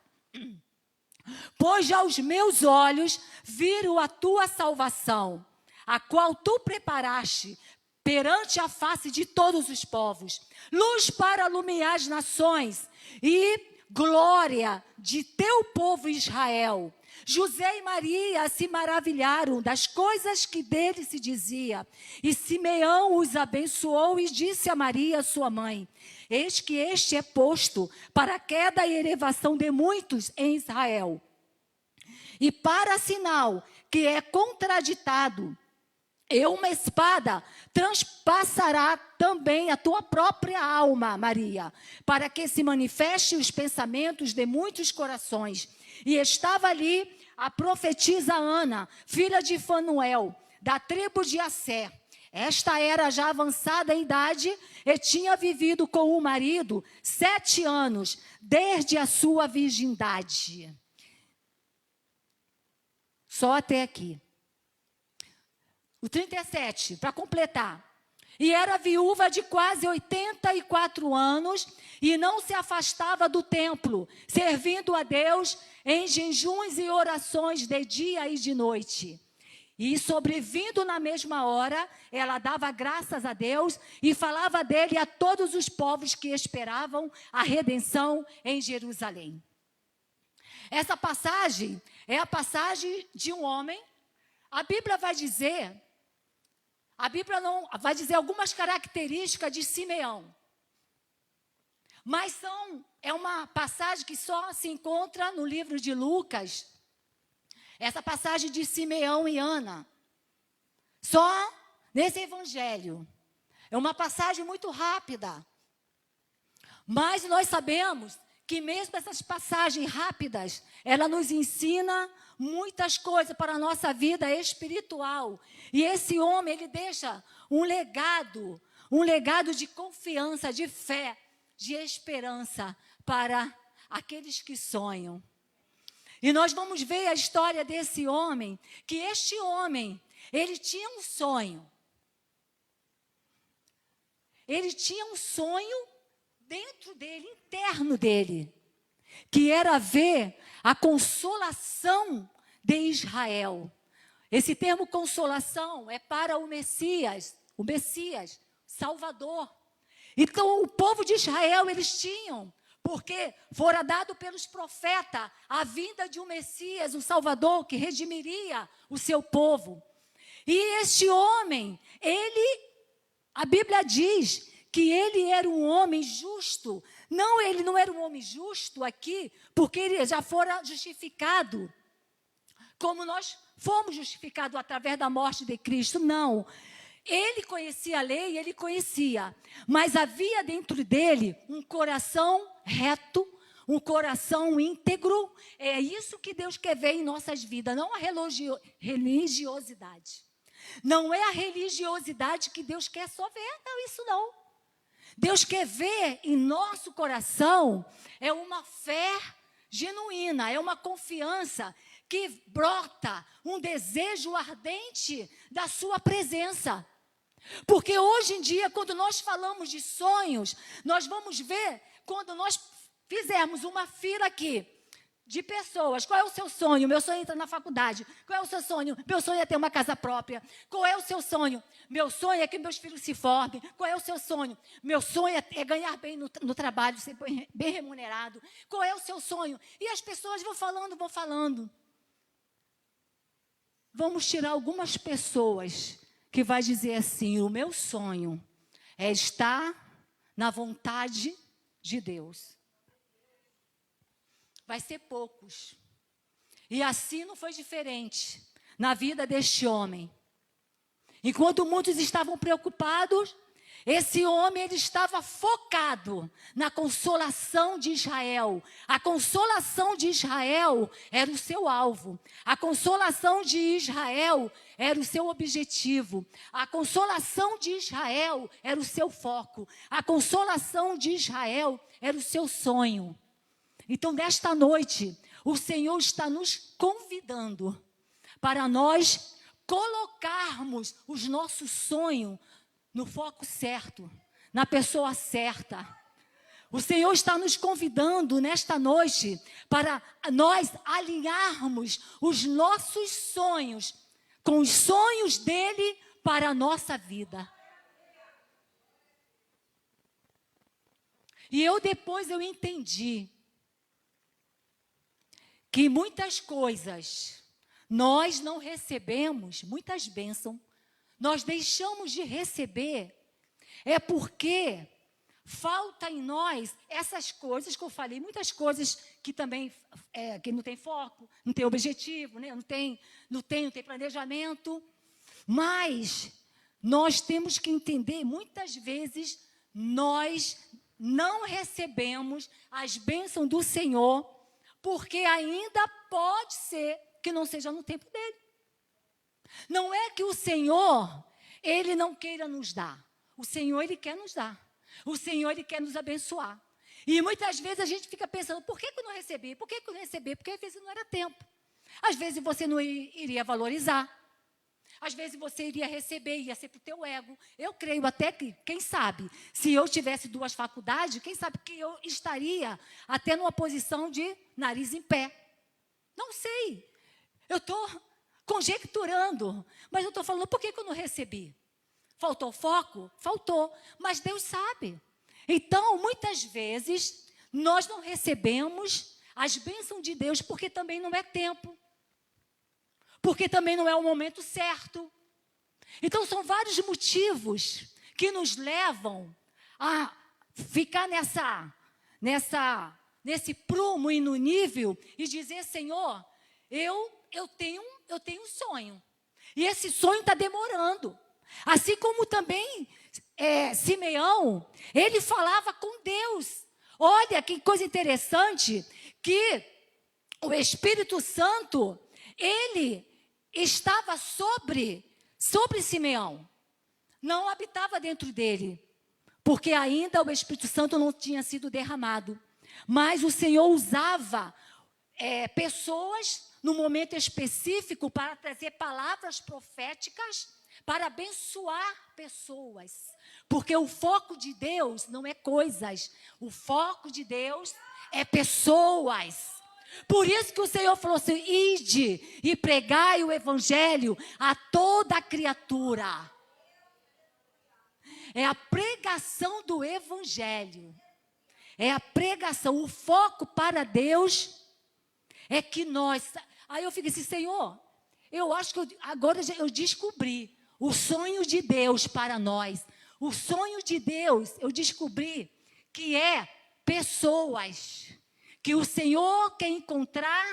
Pois já os meus olhos viram a tua salvação, a qual tu preparaste perante a face de todos os povos, luz para iluminar as nações e glória de teu povo Israel. José e Maria se maravilharam das coisas que dele se dizia. E Simeão os abençoou e disse a Maria, sua mãe: eis que este é posto para a queda e elevação de muitos em Israel, e para sinal que é contraditado, e uma espada transpassará também a tua própria alma, Maria, para que se manifeste os pensamentos de muitos corações. E estava ali a profetisa Ana, filha de Fanuel, da tribo de Assé. Esta era já avançada em idade e tinha vivido com o marido 7 anos, desde a sua virgindade. Só até aqui. O 37, para completar. E era viúva de quase 84 anos e não se afastava do templo, servindo a Deus em jejuns e orações de dia e de noite. E sobrevindo na mesma hora, ela dava graças a Deus e falava dele a todos os povos que esperavam a redenção em Jerusalém. Essa passagem é a passagem de um homem. A Bíblia não vai dizer algumas características de Simeão. Mas é uma passagem que só se encontra no livro de Lucas. Essa passagem de Simeão e Ana. Só nesse evangelho. É uma passagem muito rápida. Mas nós sabemos que mesmo essas passagens rápidas, ela nos ensina muitas coisas para a nossa vida espiritual. E esse homem, ele deixa um legado de confiança, de fé, de esperança para aqueles que sonham. E nós vamos ver a história desse homem, que este homem, ele tinha um sonho. Ele tinha um sonho dentro dele, interno dele, que era ver a consolação de Israel. Esse termo consolação é para o Messias, Salvador. Então, o povo de Israel, eles tinham, porque fora dado pelos profetas a vinda de um Messias, o Salvador, que redimiria o seu povo. E este homem, a Bíblia diz que ele era um homem justo. Não, ele não era um homem justo aqui, porque ele já fora justificado, como nós fomos justificados através da morte de Cristo. Não, ele conhecia a lei, ele conhecia, mas havia dentro dele um coração reto, um coração íntegro. É isso que Deus quer ver em nossas vidas, não a religiosidade. Não é a religiosidade que Deus quer só ver, não, isso não. Deus quer ver em nosso coração é uma fé genuína, é uma confiança que brota um desejo ardente da sua presença. Porque hoje em dia, quando nós falamos de sonhos, nós vamos ver, quando nós fizermos uma fila aqui de pessoas, qual é o seu sonho? Meu sonho é entrar na faculdade. Qual é o seu sonho? Meu sonho é ter uma casa própria. Qual é o seu sonho? Meu sonho é que meus filhos se formem. Qual é o seu sonho? Meu sonho é ganhar bem no trabalho, ser bem remunerado. Qual é o seu sonho? E as pessoas vão falando. Vamos tirar algumas pessoas que vai dizer assim: o meu sonho é estar na vontade de Deus. Vai ser poucos. E assim não foi diferente na vida deste homem. Enquanto muitos estavam preocupados Esse homem, ele estava focado na consolação de Israel. A consolação de Israel era o seu alvo. A consolação de Israel era o seu objetivo. A consolação de Israel era o seu foco. A consolação de Israel era o seu sonho. Então, nesta noite, o Senhor está nos convidando para nós colocarmos os nossos sonhos no foco certo, na pessoa certa. O Senhor está nos convidando nesta noite para nós alinharmos os nossos sonhos com os sonhos dele para a nossa vida. E depois eu entendi que muitas coisas nós não recebemos, muitas bênçãos, nós deixamos de receber, é porque falta em nós essas coisas que eu falei, muitas coisas que também que não tem foco, não tem objetivo, né? não tem planejamento, mas nós temos que entender, muitas vezes nós não recebemos as bênçãos do Senhor, porque ainda pode ser que não seja no tempo dele. Não é que o Senhor, ele não queira nos dar. O Senhor, ele quer nos dar. O Senhor, ele quer nos abençoar. E muitas vezes a gente fica pensando, por que eu não recebi? Por que eu não recebi? Porque às vezes não era tempo. Às vezes você não iria valorizar. Às vezes você iria receber, ia ser para o teu ego. Eu creio até que, quem sabe, se eu tivesse 2 faculdades, quem sabe que eu estaria até numa posição de nariz em pé. Não sei. Eu estou conjecturando, mas eu estou falando, por que eu não recebi? Faltou foco? Faltou, mas Deus sabe. Então, muitas vezes, nós não recebemos as bênçãos de Deus, porque também não é tempo, porque também não é o momento certo. Então, são vários motivos que nos levam a ficar nesse prumo e no nível e dizer, Senhor, eu tenho um sonho. E esse sonho está demorando. Assim como também Simeão, ele falava com Deus. Olha que coisa interessante, que o Espírito Santo, ele estava sobre Simeão. Não habitava dentro dele, porque ainda o Espírito Santo não tinha sido derramado. Mas o Senhor usava pessoas no momento específico para trazer palavras proféticas para abençoar pessoas. Porque o foco de Deus não é coisas, o foco de Deus é pessoas. Por isso que o Senhor falou assim, ide e pregai o evangelho a toda a criatura. É a pregação do evangelho. É a pregação, o foco para Deus é que nós... Aí eu fico assim, Senhor, eu acho que agora eu descobri o sonho de Deus para nós. O sonho de Deus, eu descobri que é pessoas. Que o Senhor quer encontrar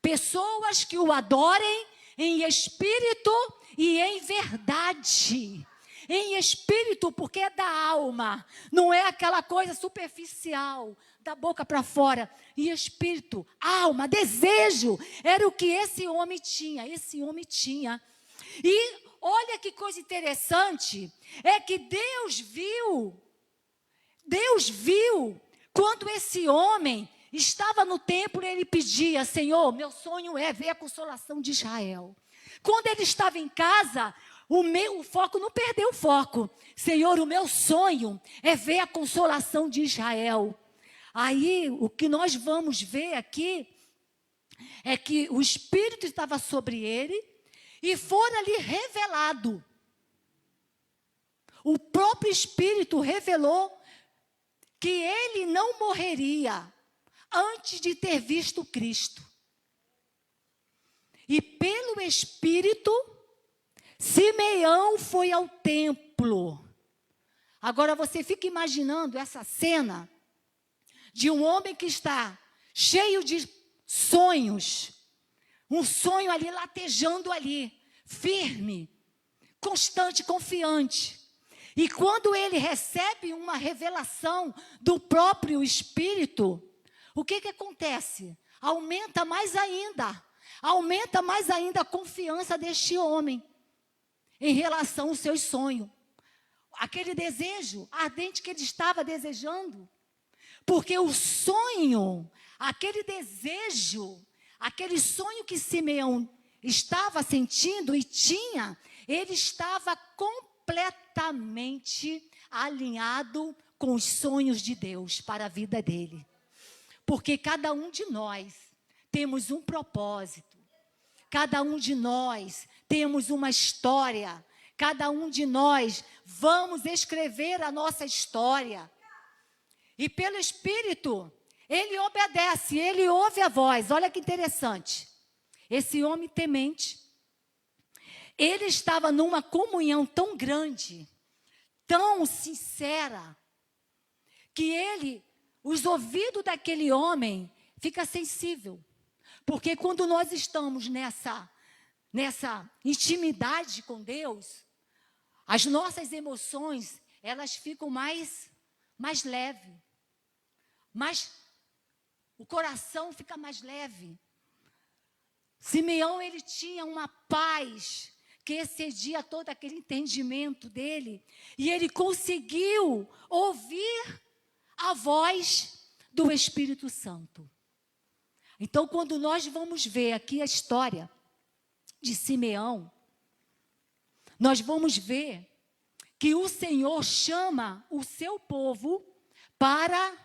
pessoas que o adorem em espírito e em verdade. Em espírito, porque é da alma. Não é aquela coisa superficial, da boca para fora. E espírito, alma, desejo. Era o que esse homem tinha. Esse homem tinha. E olha que coisa interessante. É que Deus viu quando esse homem estava no templo e ele pedia, Senhor, meu sonho é ver a consolação de Israel. Quando ele estava em casa, o foco não perdeu o foco. Senhor, o meu sonho é ver a consolação de Israel. Aí, o que nós vamos ver aqui é que o Espírito estava sobre ele e fora ali revelado. O próprio Espírito revelou que ele não morreria antes de ter visto Cristo. E pelo Espírito, Simeão foi ao templo. Agora você fica imaginando essa cena de um homem que está cheio de sonhos. Um sonho ali, latejando ali, firme, constante, confiante. E quando ele recebe uma revelação do próprio Espírito, o que acontece? Aumenta mais ainda a confiança deste homem em relação aos seus sonhos. Aquele desejo ardente que ele estava desejando. Porque o sonho, aquele desejo, aquele sonho que Simeão estava sentindo e tinha, ele estava completamente alinhado com os sonhos de Deus para a vida dele. Porque cada um de nós temos um propósito, cada um de nós temos uma história, cada um de nós vamos escrever a nossa história. E pelo Espírito, ele obedece, ele ouve a voz. Olha que interessante. Esse homem temente, ele estava numa comunhão tão grande, tão sincera, que os ouvidos daquele homem ficam sensíveis. Porque quando nós estamos nessa intimidade com Deus, as nossas emoções, elas ficam mais leves. Mas o coração fica mais leve. Simeão, ele tinha uma paz que excedia todo aquele entendimento dele. E ele conseguiu ouvir a voz do Espírito Santo. Então, quando nós vamos ver aqui a história de Simeão, nós vamos ver que o Senhor chama o seu povo para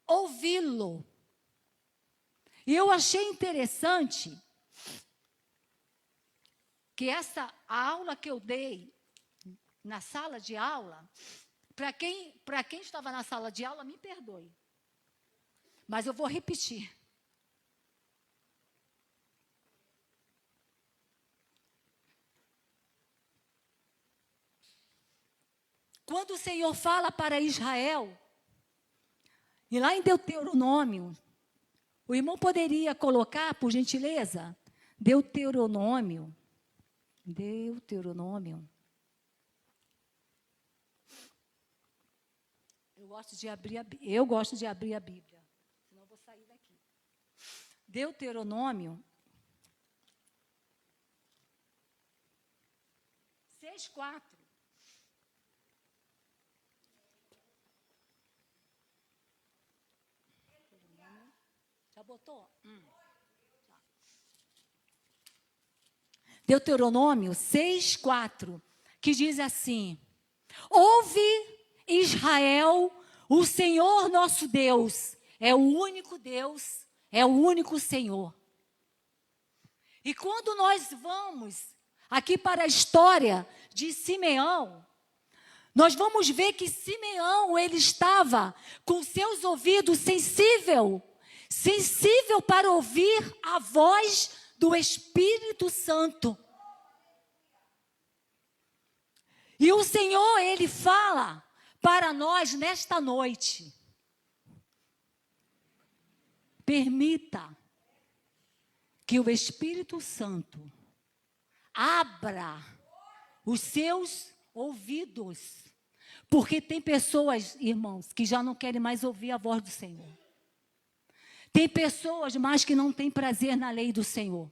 ouvi-lo. E eu achei interessante que a aula que eu dei na sala de aula, para quem estava na sala de aula, me perdoe, mas eu vou repetir. Quando o Senhor fala para Israel, e lá em Deuteronômio, o irmão poderia colocar, por gentileza, Deuteronômio. Eu gosto de abrir a Bíblia, senão eu vou sair daqui. Deuteronômio 6:4. Já botou? Deuteronômio 6:4, que diz assim: ouve, Israel, o Senhor nosso Deus é o único Deus, é o único Senhor. E quando nós vamos aqui para a história de Simeão, nós vamos ver que Simeão, ele estava com seus ouvidos sensível para ouvir a voz do Espírito Santo. E o Senhor, ele fala para nós nesta noite: permita que o Espírito Santo abra os seus ouvidos. Porque tem pessoas, irmãos, que já não querem mais ouvir a voz do Senhor. Tem pessoas mais que não têm prazer na lei do Senhor.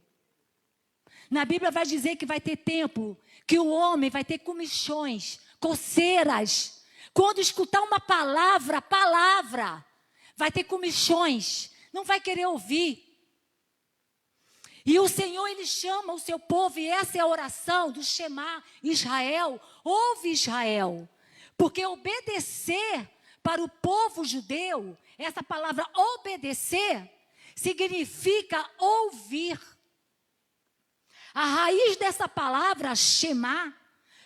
Na Bíblia vai dizer que vai ter tempo que o homem vai ter comichões, coceiras. Quando escutar uma palavra, vai ter comichões, não vai querer ouvir. E o Senhor, ele chama o seu povo, e essa é a oração do Shema Israel. Ouve, Israel, porque obedecer para o povo judeu, essa palavra obedecer, significa ouvir. A raiz dessa palavra, Shema,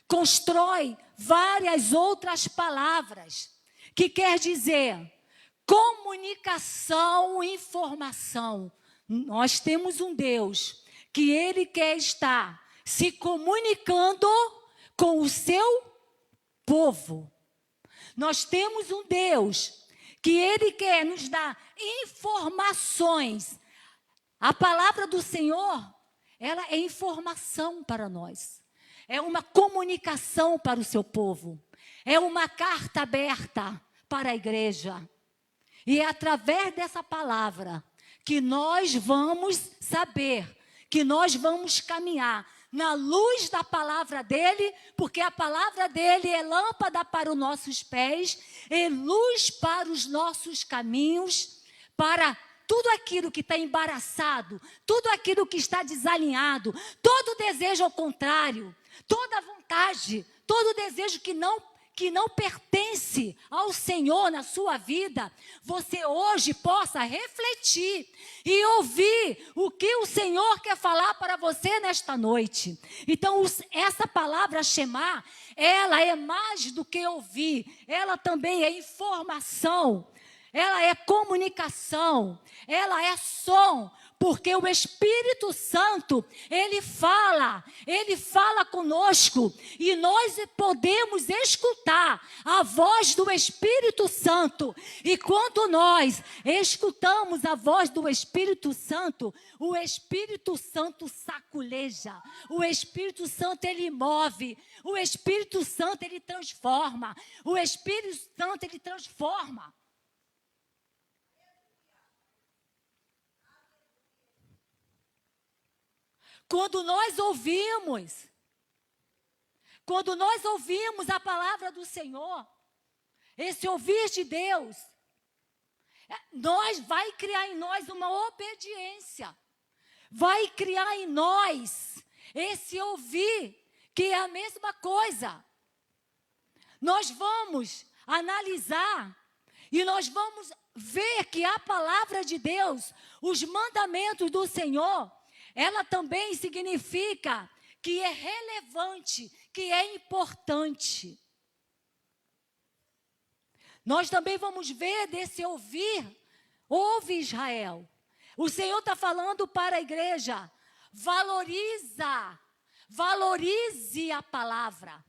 constrói várias outras palavras, que quer dizer comunicação, informação. Nós temos um Deus que ele quer estar se comunicando com o seu povo. Nós temos um Deus que ele quer nos dar informações. A palavra do Senhor, ela é informação para nós. É uma comunicação para o seu povo. é uma carta aberta para a igreja. E é através dessa palavra que nós vamos saber, que nós vamos caminhar na luz da palavra dele, porque a palavra dele é lâmpada para os nossos pés, é luz para os nossos caminhos, para tudo aquilo que está embaraçado, tudo aquilo que está desalinhado, todo desejo ao contrário, toda vontade, todo desejo que não pertence ao Senhor na sua vida, você hoje possa refletir e ouvir o que o Senhor quer falar para você nesta noite. Então, essa palavra Shema, ela é mais do que ouvir, ela também é informação, ela é comunicação, ela é som, porque o Espírito Santo, ele fala conosco e nós podemos escutar a voz do Espírito Santo. E quando nós escutamos a voz do Espírito Santo, o Espírito Santo saculeja, o Espírito Santo ele move, o Espírito Santo ele transforma, o Espírito Santo ele transforma. Quando nós ouvimos a palavra do Senhor, esse ouvir de Deus, vai criar em nós uma obediência, vai criar em nós esse ouvir, que é a mesma coisa. Nós vamos analisar e nós vamos ver que a palavra de Deus, os mandamentos do Senhor, ela também significa que é relevante, que é importante. Nós também vamos ver desse ouvir. Ouve, Israel. O Senhor está falando para a igreja. Valorize a palavra.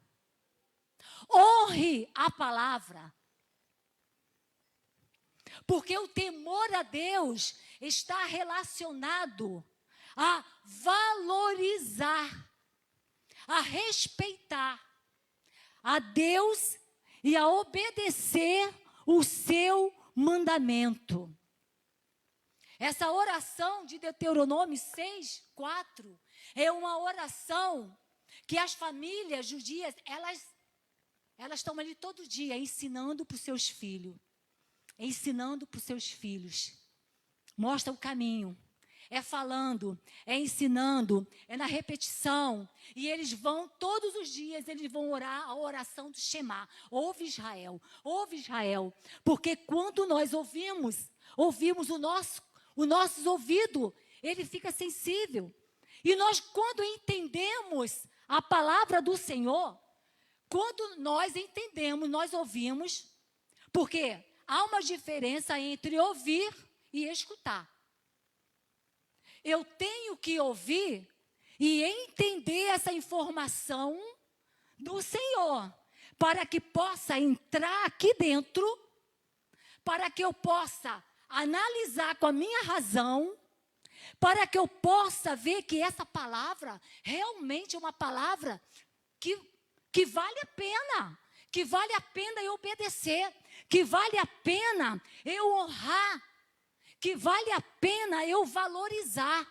Honre a palavra. Porque o temor a Deus está relacionado a valorizar, a respeitar a Deus e a obedecer o seu mandamento. Essa oração de Deuteronômio 6:4 é uma oração que as famílias judias, elas estão ali todo dia ensinando para os seus filhos. Ensinando para os seus filhos. Mostra o caminho. É falando, é ensinando, é na repetição. E eles vão, todos os dias, eles vão orar a oração do Shema. Ouve Israel, porque quando nós ouvimos o nosso ouvido, ele fica sensível. E nós, quando entendemos a palavra do Senhor, quando nós entendemos, nós ouvimos, porque há uma diferença entre ouvir e escutar. Eu tenho que ouvir e entender essa informação do Senhor, para que possa entrar aqui dentro, para que eu possa analisar com a minha razão, para que eu possa ver que essa palavra realmente é uma palavra que vale a pena eu obedecer, que vale a pena eu honrar, que vale a pena eu valorizar.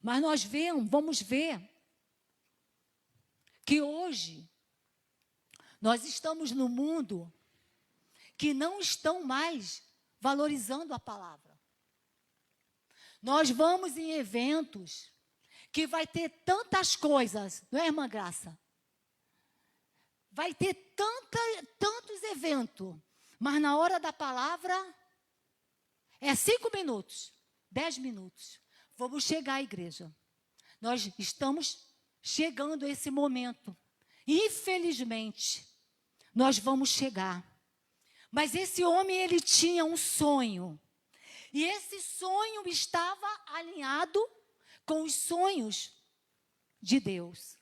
Mas nós vamos ver que hoje nós estamos num mundo que não estão mais valorizando a palavra. Nós vamos em eventos que vai ter tantas coisas, não é, irmã Graça? Vai ter tantos eventos, mas na hora da palavra é 5 minutos, 10 minutos. Vamos chegar à igreja. Nós estamos chegando a esse momento. Infelizmente, nós vamos chegar. Mas esse homem, ele tinha um sonho. E esse sonho estava alinhado com os sonhos de Deus.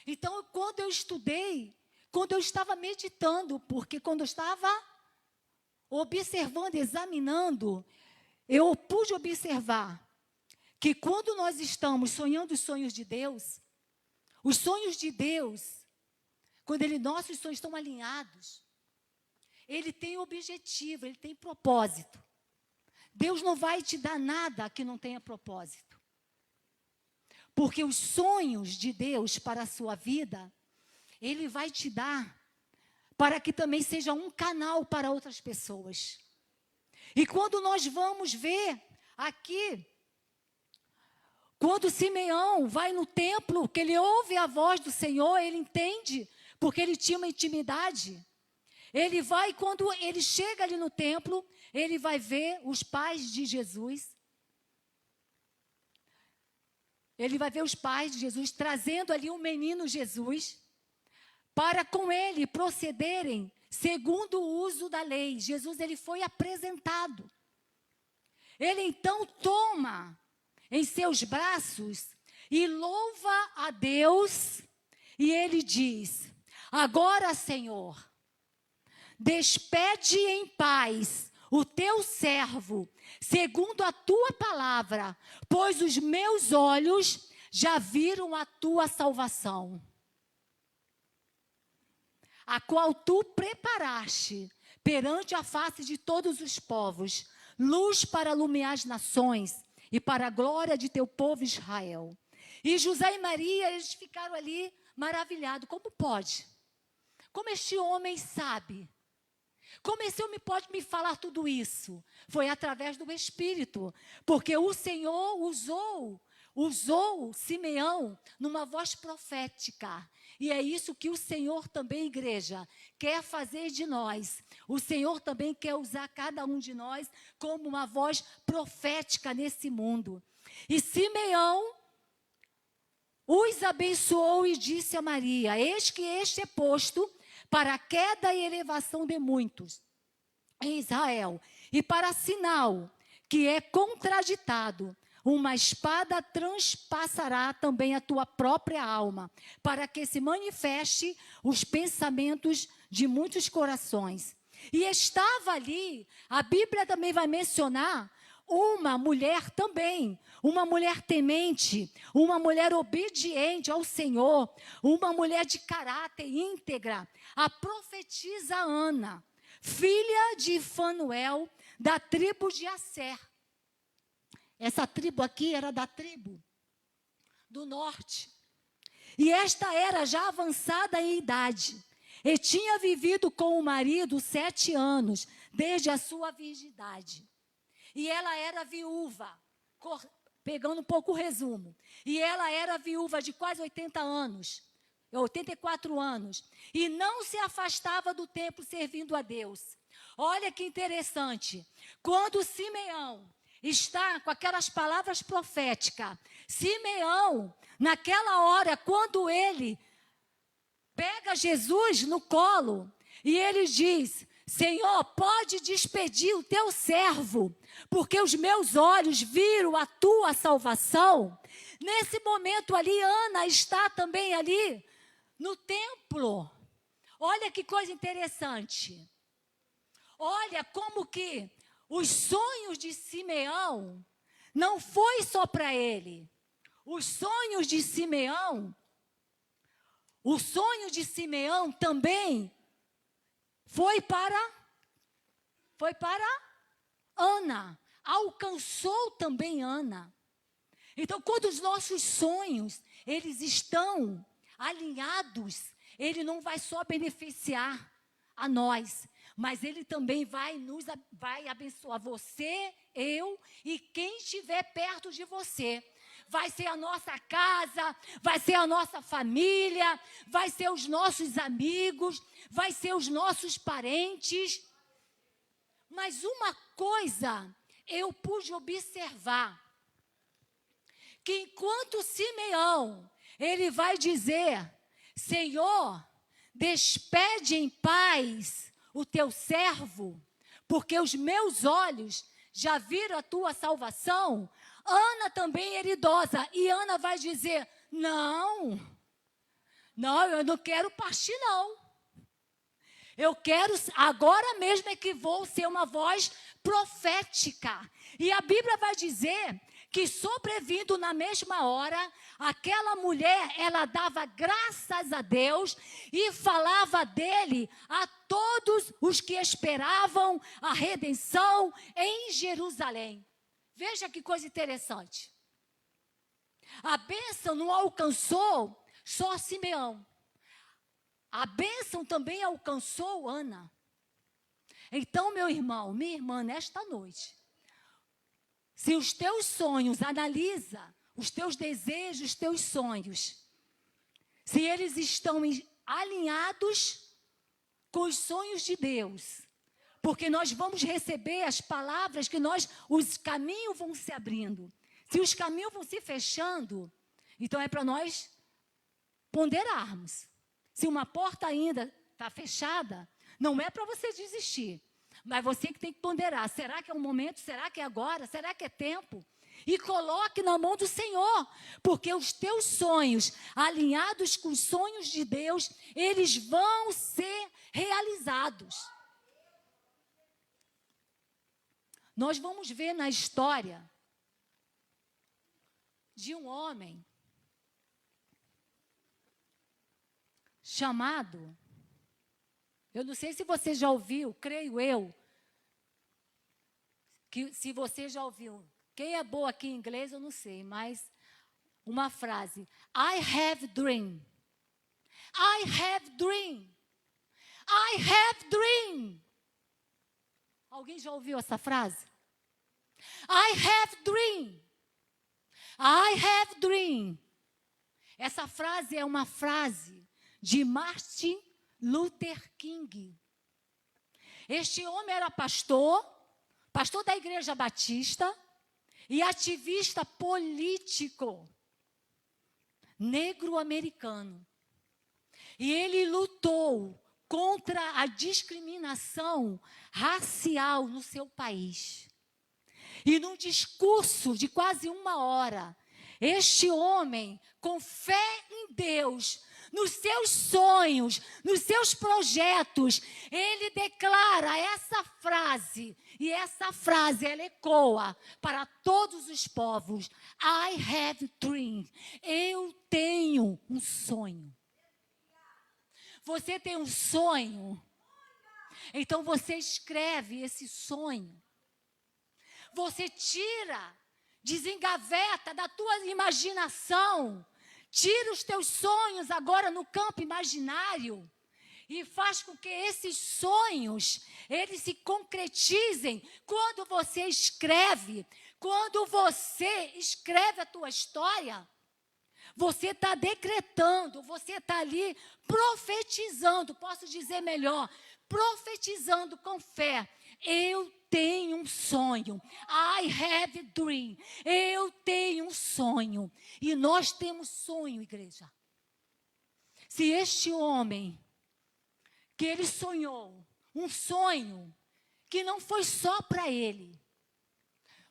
Então, quando eu estudei, quando eu estava meditando, porque quando eu estava observando, examinando, eu pude observar que quando nós estamos sonhando os sonhos de Deus, Os sonhos de Deus, quando nossos sonhos estão alinhados, Ele tem objetivo, Ele tem propósito. Deus não vai te dar nada que não tenha propósito. Porque os sonhos de Deus para a sua vida, Ele vai te dar para que também seja um canal para outras pessoas. E quando nós vamos ver aqui, quando Simeão vai no templo, que ele ouve a voz do Senhor, ele entende, porque ele tinha uma intimidade. Ele vai, quando ele chega ali no templo, ele vai ver os pais de Jesus. Ele vai ver os pais de Jesus trazendo ali um menino Jesus, para com ele procederem segundo o uso da lei. Jesus, ele foi apresentado. Ele então toma em seus braços e louva a Deus, e ele diz: agora, Senhor, despede em paz o teu servo, segundo a tua palavra, pois os meus olhos já viram a tua salvação, a qual tu preparaste perante a face de todos os povos, luz para iluminar as nações e para a glória de teu povo Israel. E José e Maria, eles ficaram ali maravilhados. Como pode? Como este homem sabe? Como esse homem pode me falar tudo isso? Foi através do Espírito, porque o Senhor usou Simeão numa voz profética. E é isso que o Senhor também, igreja, quer fazer de nós. O Senhor também quer usar cada um de nós como uma voz profética nesse mundo. E Simeão os abençoou e disse a Maria: eis que este é posto para a queda e elevação de muitos em Israel, e para sinal que é contraditado. Uma espada transpassará também a tua própria alma, para que se manifeste os pensamentos de muitos corações. E estava ali, a Bíblia também vai mencionar, uma mulher também, uma mulher temente, uma mulher obediente ao Senhor, uma mulher de caráter íntegra, a profetisa Ana, filha de Fanuel, da tribo de Asser. Essa tribo aqui era da tribo do norte. E esta era já avançada em idade. E tinha vivido com o marido 7 anos, desde a sua virgindade. E ela era viúva, pegando um pouco o resumo. E ela era viúva de quase 80 anos, 84 anos. E não se afastava do templo servindo a Deus. Olha que interessante. Quando Simeão está com aquelas palavras proféticas, Simeão, naquela hora, quando ele pega Jesus no colo, e ele diz: Senhor, pode despedir o teu servo, porque os meus olhos viram a tua salvação. Nesse momento ali, Ana está também ali no templo. Olha que coisa interessante. Olha como que os sonhos de Simeão não foi só para ele. Os sonhos de Simeão, o sonho de Simeão também foi para Ana. Alcançou também Ana. Então, quando os nossos sonhos, eles estão alinhados, ele não vai só beneficiar a nós, mas ele também vai abençoar você, eu e quem estiver perto de você. Vai ser a nossa casa, vai ser a nossa família, vai ser os nossos amigos, vai ser os nossos parentes. Mas uma coisa eu pude observar, que enquanto Simeão, ele vai dizer: Senhor, despede em paz o teu servo, porque os meus olhos já viram a tua salvação. Ana também era idosa, e Ana vai dizer: não, eu não quero partir não. Eu quero, agora mesmo é que vou ser uma voz profética. E a Bíblia vai dizer que sobrevindo na mesma hora, aquela mulher, ela dava graças a Deus e falava dele a todos os que esperavam a redenção em Jerusalém. Veja que coisa interessante. A bênção não alcançou só Simeão. A bênção também alcançou Ana. Então, meu irmão, minha irmã, nesta noite, se os teus sonhos, analisa os teus desejos, os teus sonhos, se eles estão alinhados com os sonhos de Deus, porque nós vamos receber as palavras que os caminhos vão se abrindo. Se os caminhos vão se fechando, então é para nós ponderarmos. Se uma porta ainda está fechada, não é para você desistir, mas você que tem que ponderar. Será que é um momento? Será que é agora? Será que é tempo? E coloque na mão do Senhor, porque os teus sonhos, alinhados com os sonhos de Deus, eles vão ser realizados. Nós vamos ver na história de um homem chamado, eu não sei se você já ouviu, creio eu, que se você já ouviu, quem é boa aqui em inglês eu não sei, mas uma frase, I have dream, I have dream, I have dream. Alguém já ouviu essa frase? I have dream, I have dream. Essa frase é uma frase de Martin Luther King. Este homem era pastor da Igreja Batista e ativista político negro-americano. E ele lutou contra a discriminação racial no seu país. E num discurso de quase 1 hora, este homem, com fé em Deus, nos seus sonhos, nos seus projetos, ele declara essa frase, e essa frase ela ecoa para todos os povos. I have dream. Eu tenho um sonho. Você tem um sonho? Então você escreve esse sonho. Você tira, desengaveta da tua imaginação, tira os teus sonhos agora no campo imaginário e faz com que esses sonhos, eles se concretizem quando você escreve. Quando você escreve a tua história, você está decretando, você está ali profetizando, posso dizer melhor, profetizando com fé. Eu tenho um sonho. I have a dream. Eu tenho um sonho. E nós temos sonho, igreja. Se este homem, que ele sonhou, um sonho que não foi só para ele.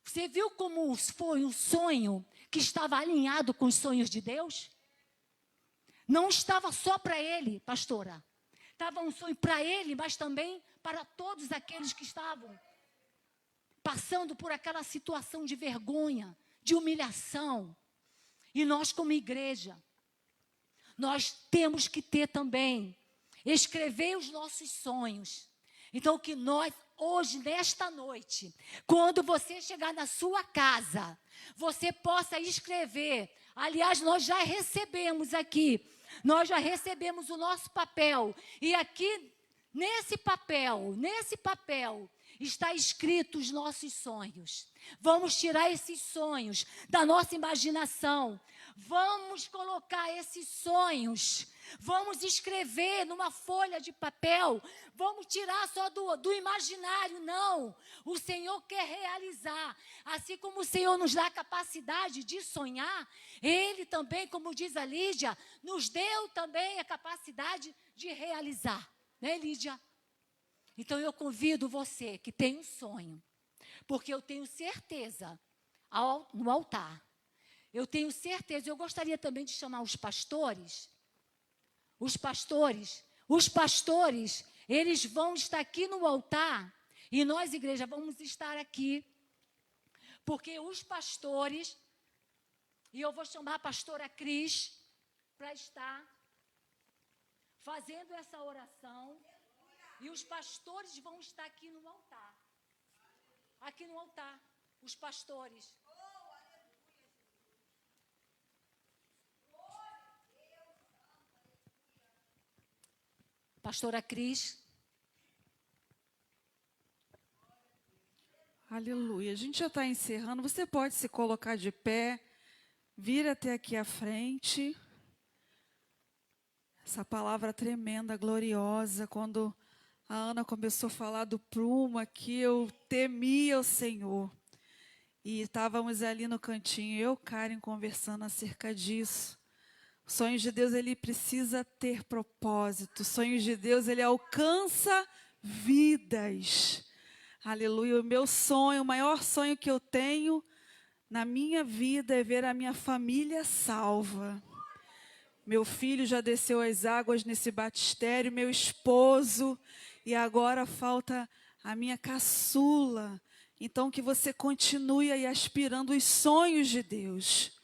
Você viu como foi um sonho que estava alinhado com os sonhos de Deus? Não estava só para ele, pastora. Estava um sonho para ele, mas também para todos aqueles que estavam passando por aquela situação de vergonha, de humilhação. E nós, como igreja, nós temos que ter também, escrever os nossos sonhos. Então, que nós, hoje, nesta noite, quando você chegar na sua casa, você possa escrever. Aliás, nós já recebemos aqui, nós já recebemos o nosso papel. E aqui, nesse papel, está escrito os nossos sonhos. Vamos tirar esses sonhos da nossa imaginação. Vamos colocar esses sonhos. Vamos escrever numa folha de papel. Vamos tirar só do imaginário, não. O Senhor quer realizar. Assim como o Senhor nos dá a capacidade de sonhar, Ele também, como diz a Lídia, nos deu também a capacidade de realizar. Né, Lídia? Então, eu convido você que tem um sonho, porque eu tenho certeza, no altar, eu tenho certeza, eu gostaria também de chamar os pastores, eles vão estar aqui no altar, e nós, igreja, vamos estar aqui, Porque os pastores, e eu vou chamar a pastora Cris para estar fazendo essa oração, e os pastores vão estar aqui no altar. Aqui no altar, os pastores. Pastora Cris. Aleluia. A gente já está encerrando. Você pode se colocar de pé, vir até aqui à frente. Essa palavra tremenda, gloriosa. Quando a Ana começou a falar do prumo aqui, eu temia o Senhor. E estávamos ali no cantinho, eu e Karen, conversando acerca disso. Os sonhos de Deus, ele precisa ter propósito. Os sonhos de Deus, ele alcança vidas. Aleluia. O meu sonho, o maior sonho que eu tenho na minha vida é ver a minha família salva. Meu filho já desceu as águas nesse batistério, meu esposo, e agora falta a minha caçula. Então, que você continue aí aspirando os sonhos de Deus,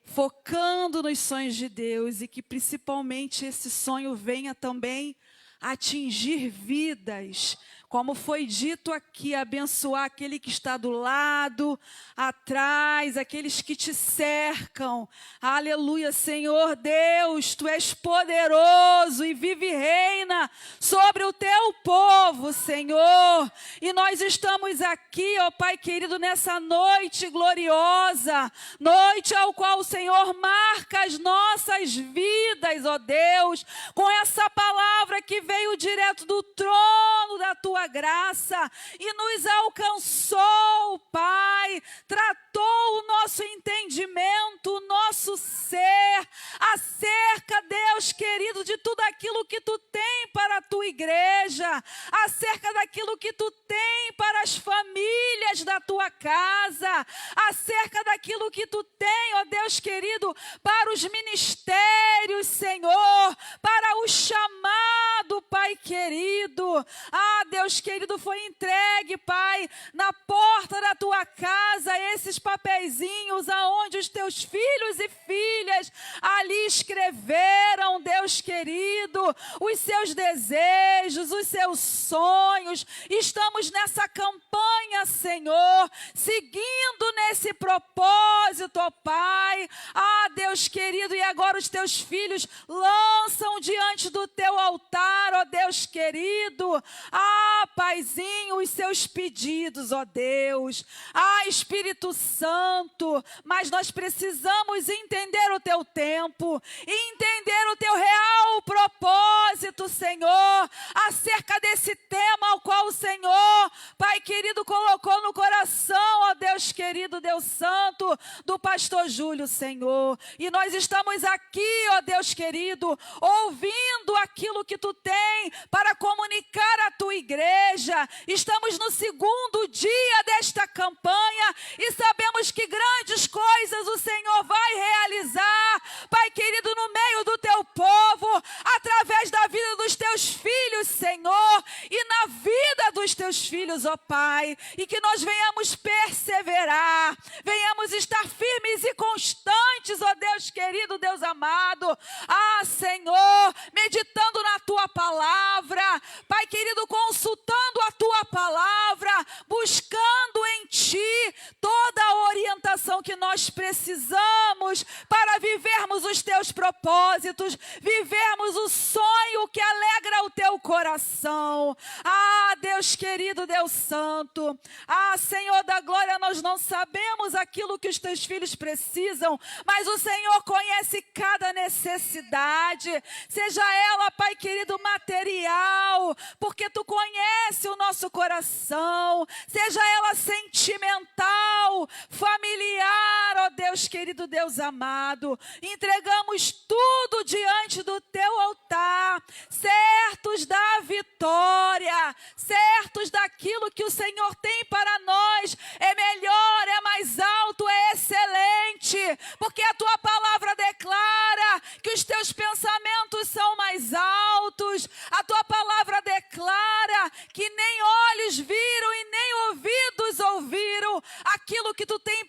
focando nos sonhos de Deus, e que principalmente esse sonho venha também atingir vidas, como foi dito aqui, abençoar aquele que está do lado, atrás, aqueles que te cercam. Aleluia, Senhor Deus, Tu és poderoso e vive e reina sobre o Teu povo, Senhor. E nós estamos aqui, ó Pai querido, nessa noite gloriosa, noite ao qual o Senhor marca as nossas vidas, ó Deus, com essa palavra que veio direto do trono da Tua graça e nos alcançou, Pai, tratou o nosso entendimento, o nosso ser, acerca, Deus querido, de tudo aquilo que Tu tem para a Tua igreja, acerca daquilo que Tu tem para as famílias da Tua casa, acerca daquilo que Tu tem, ó Deus querido, para os ministérios, Senhor, para o chamado, Pai querido. Ah, Deus querido, foi entregue, Pai, na porta da Tua casa, esses papeizinhos aonde os Teus filhos e filhas ali escreveram, Deus querido, os seus desejos, os seus sonhos. Estamos nessa campanha, Senhor, seguindo nesse propósito, ó Pai. Ah, Deus querido, e agora os Teus filhos lançam diante do Teu altar, ó Deus querido, ah, Paizinho, os seus pedidos, ó Deus. Ah, Espírito Santo, mas nós precisamos entender o Teu tempo, entender o Teu real propósito, Senhor, acerca desse tema ao qual o Senhor, Pai querido, colocou no coração, ó Deus querido, Deus Santo, do pastor Júlio, Senhor. E nós estamos aqui, ó Deus querido, ouvindo aquilo que Tu tem para comunicar à Tua igreja. Estamos no segundo dia desta campanha e sabemos que grandes coisas o Senhor vai realizar, Pai querido, no meio do Teu povo, através da vida dos Teus filhos, Senhor, e na vida dos Teus filhos, ó Pai, e que nós venhamos perseverar, venhamos estar firmes e constantes, ó Deus querido, Deus amado. Ah, Senhor, meditando na Tua palavra, Pai querido, consultando a Tua palavra, buscando em Ti toda a orientação que nós precisamos para vivermos os Teus propósitos, vivermos o sonho que alegra o Teu coração. Ah, Deus querido, Deus santo, ah, Senhor da glória, nós não sabemos aquilo que os Teus filhos precisam, mas o Senhor conhece cada necessidade, seja ela, Pai querido, material, porque Tu conhece o nosso coração, seja ela sentimental, familiar, ó Deus querido, Deus amado. Entregamos tudo diante do Teu altar, certos da vitória, certos daquilo que o Senhor tem para nós. É melhor, é mais alto, é excelente, porque a Tua palavra declara que os Teus pensamentos são mais altos. A Tua palavra declara que nem olhos viram e nem ouvidos ouviram aquilo que Tu tem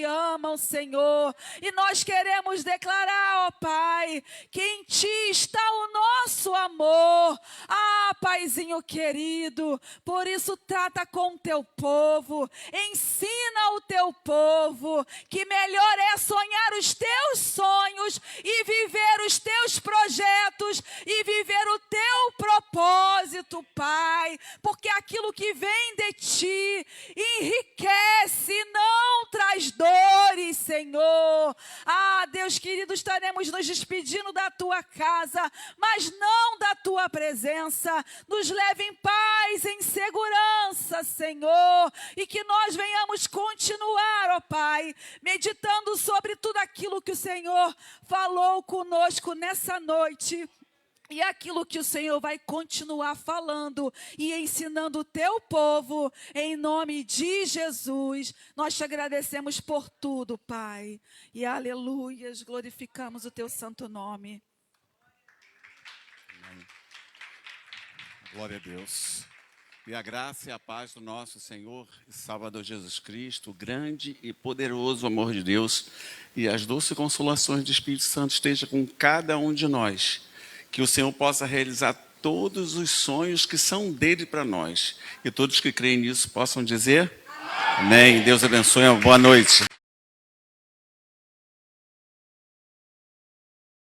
te amam, Senhor. E nós queremos declarar, ó Pai, que em Ti está o nosso amor. Ah, Paizinho querido, por isso trata com o Teu povo, ensina o Teu povo que melhor é sonhar os Teus sonhos e viver os Teus projetos e viver o Teu propósito, Pai, porque aquilo que vem de Ti enriquece, não traz dores, Senhor. Ah, Deus querido, estaremos nos despedindo da Tua casa, mas não da Tua presença. Nos leve em paz, em segurança, Senhor, e que nós venhamos continuar, ó Pai, meditando sobre tudo aquilo que o Senhor falou conosco nessa noite. E aquilo que o Senhor vai continuar falando e ensinando o Teu povo, em nome de Jesus. Nós te agradecemos por tudo, Pai. E aleluias, glorificamos o Teu santo nome. Amém. Glória a Deus. E a graça e a paz do nosso Senhor e Salvador Jesus Cristo, o grande e poderoso amor de Deus e as doces consolações do Espírito Santo esteja com cada um de nós. Que o Senhor possa realizar todos os sonhos que são dele para nós. E todos que creem nisso possam dizer amém. Deus abençoe. Boa noite.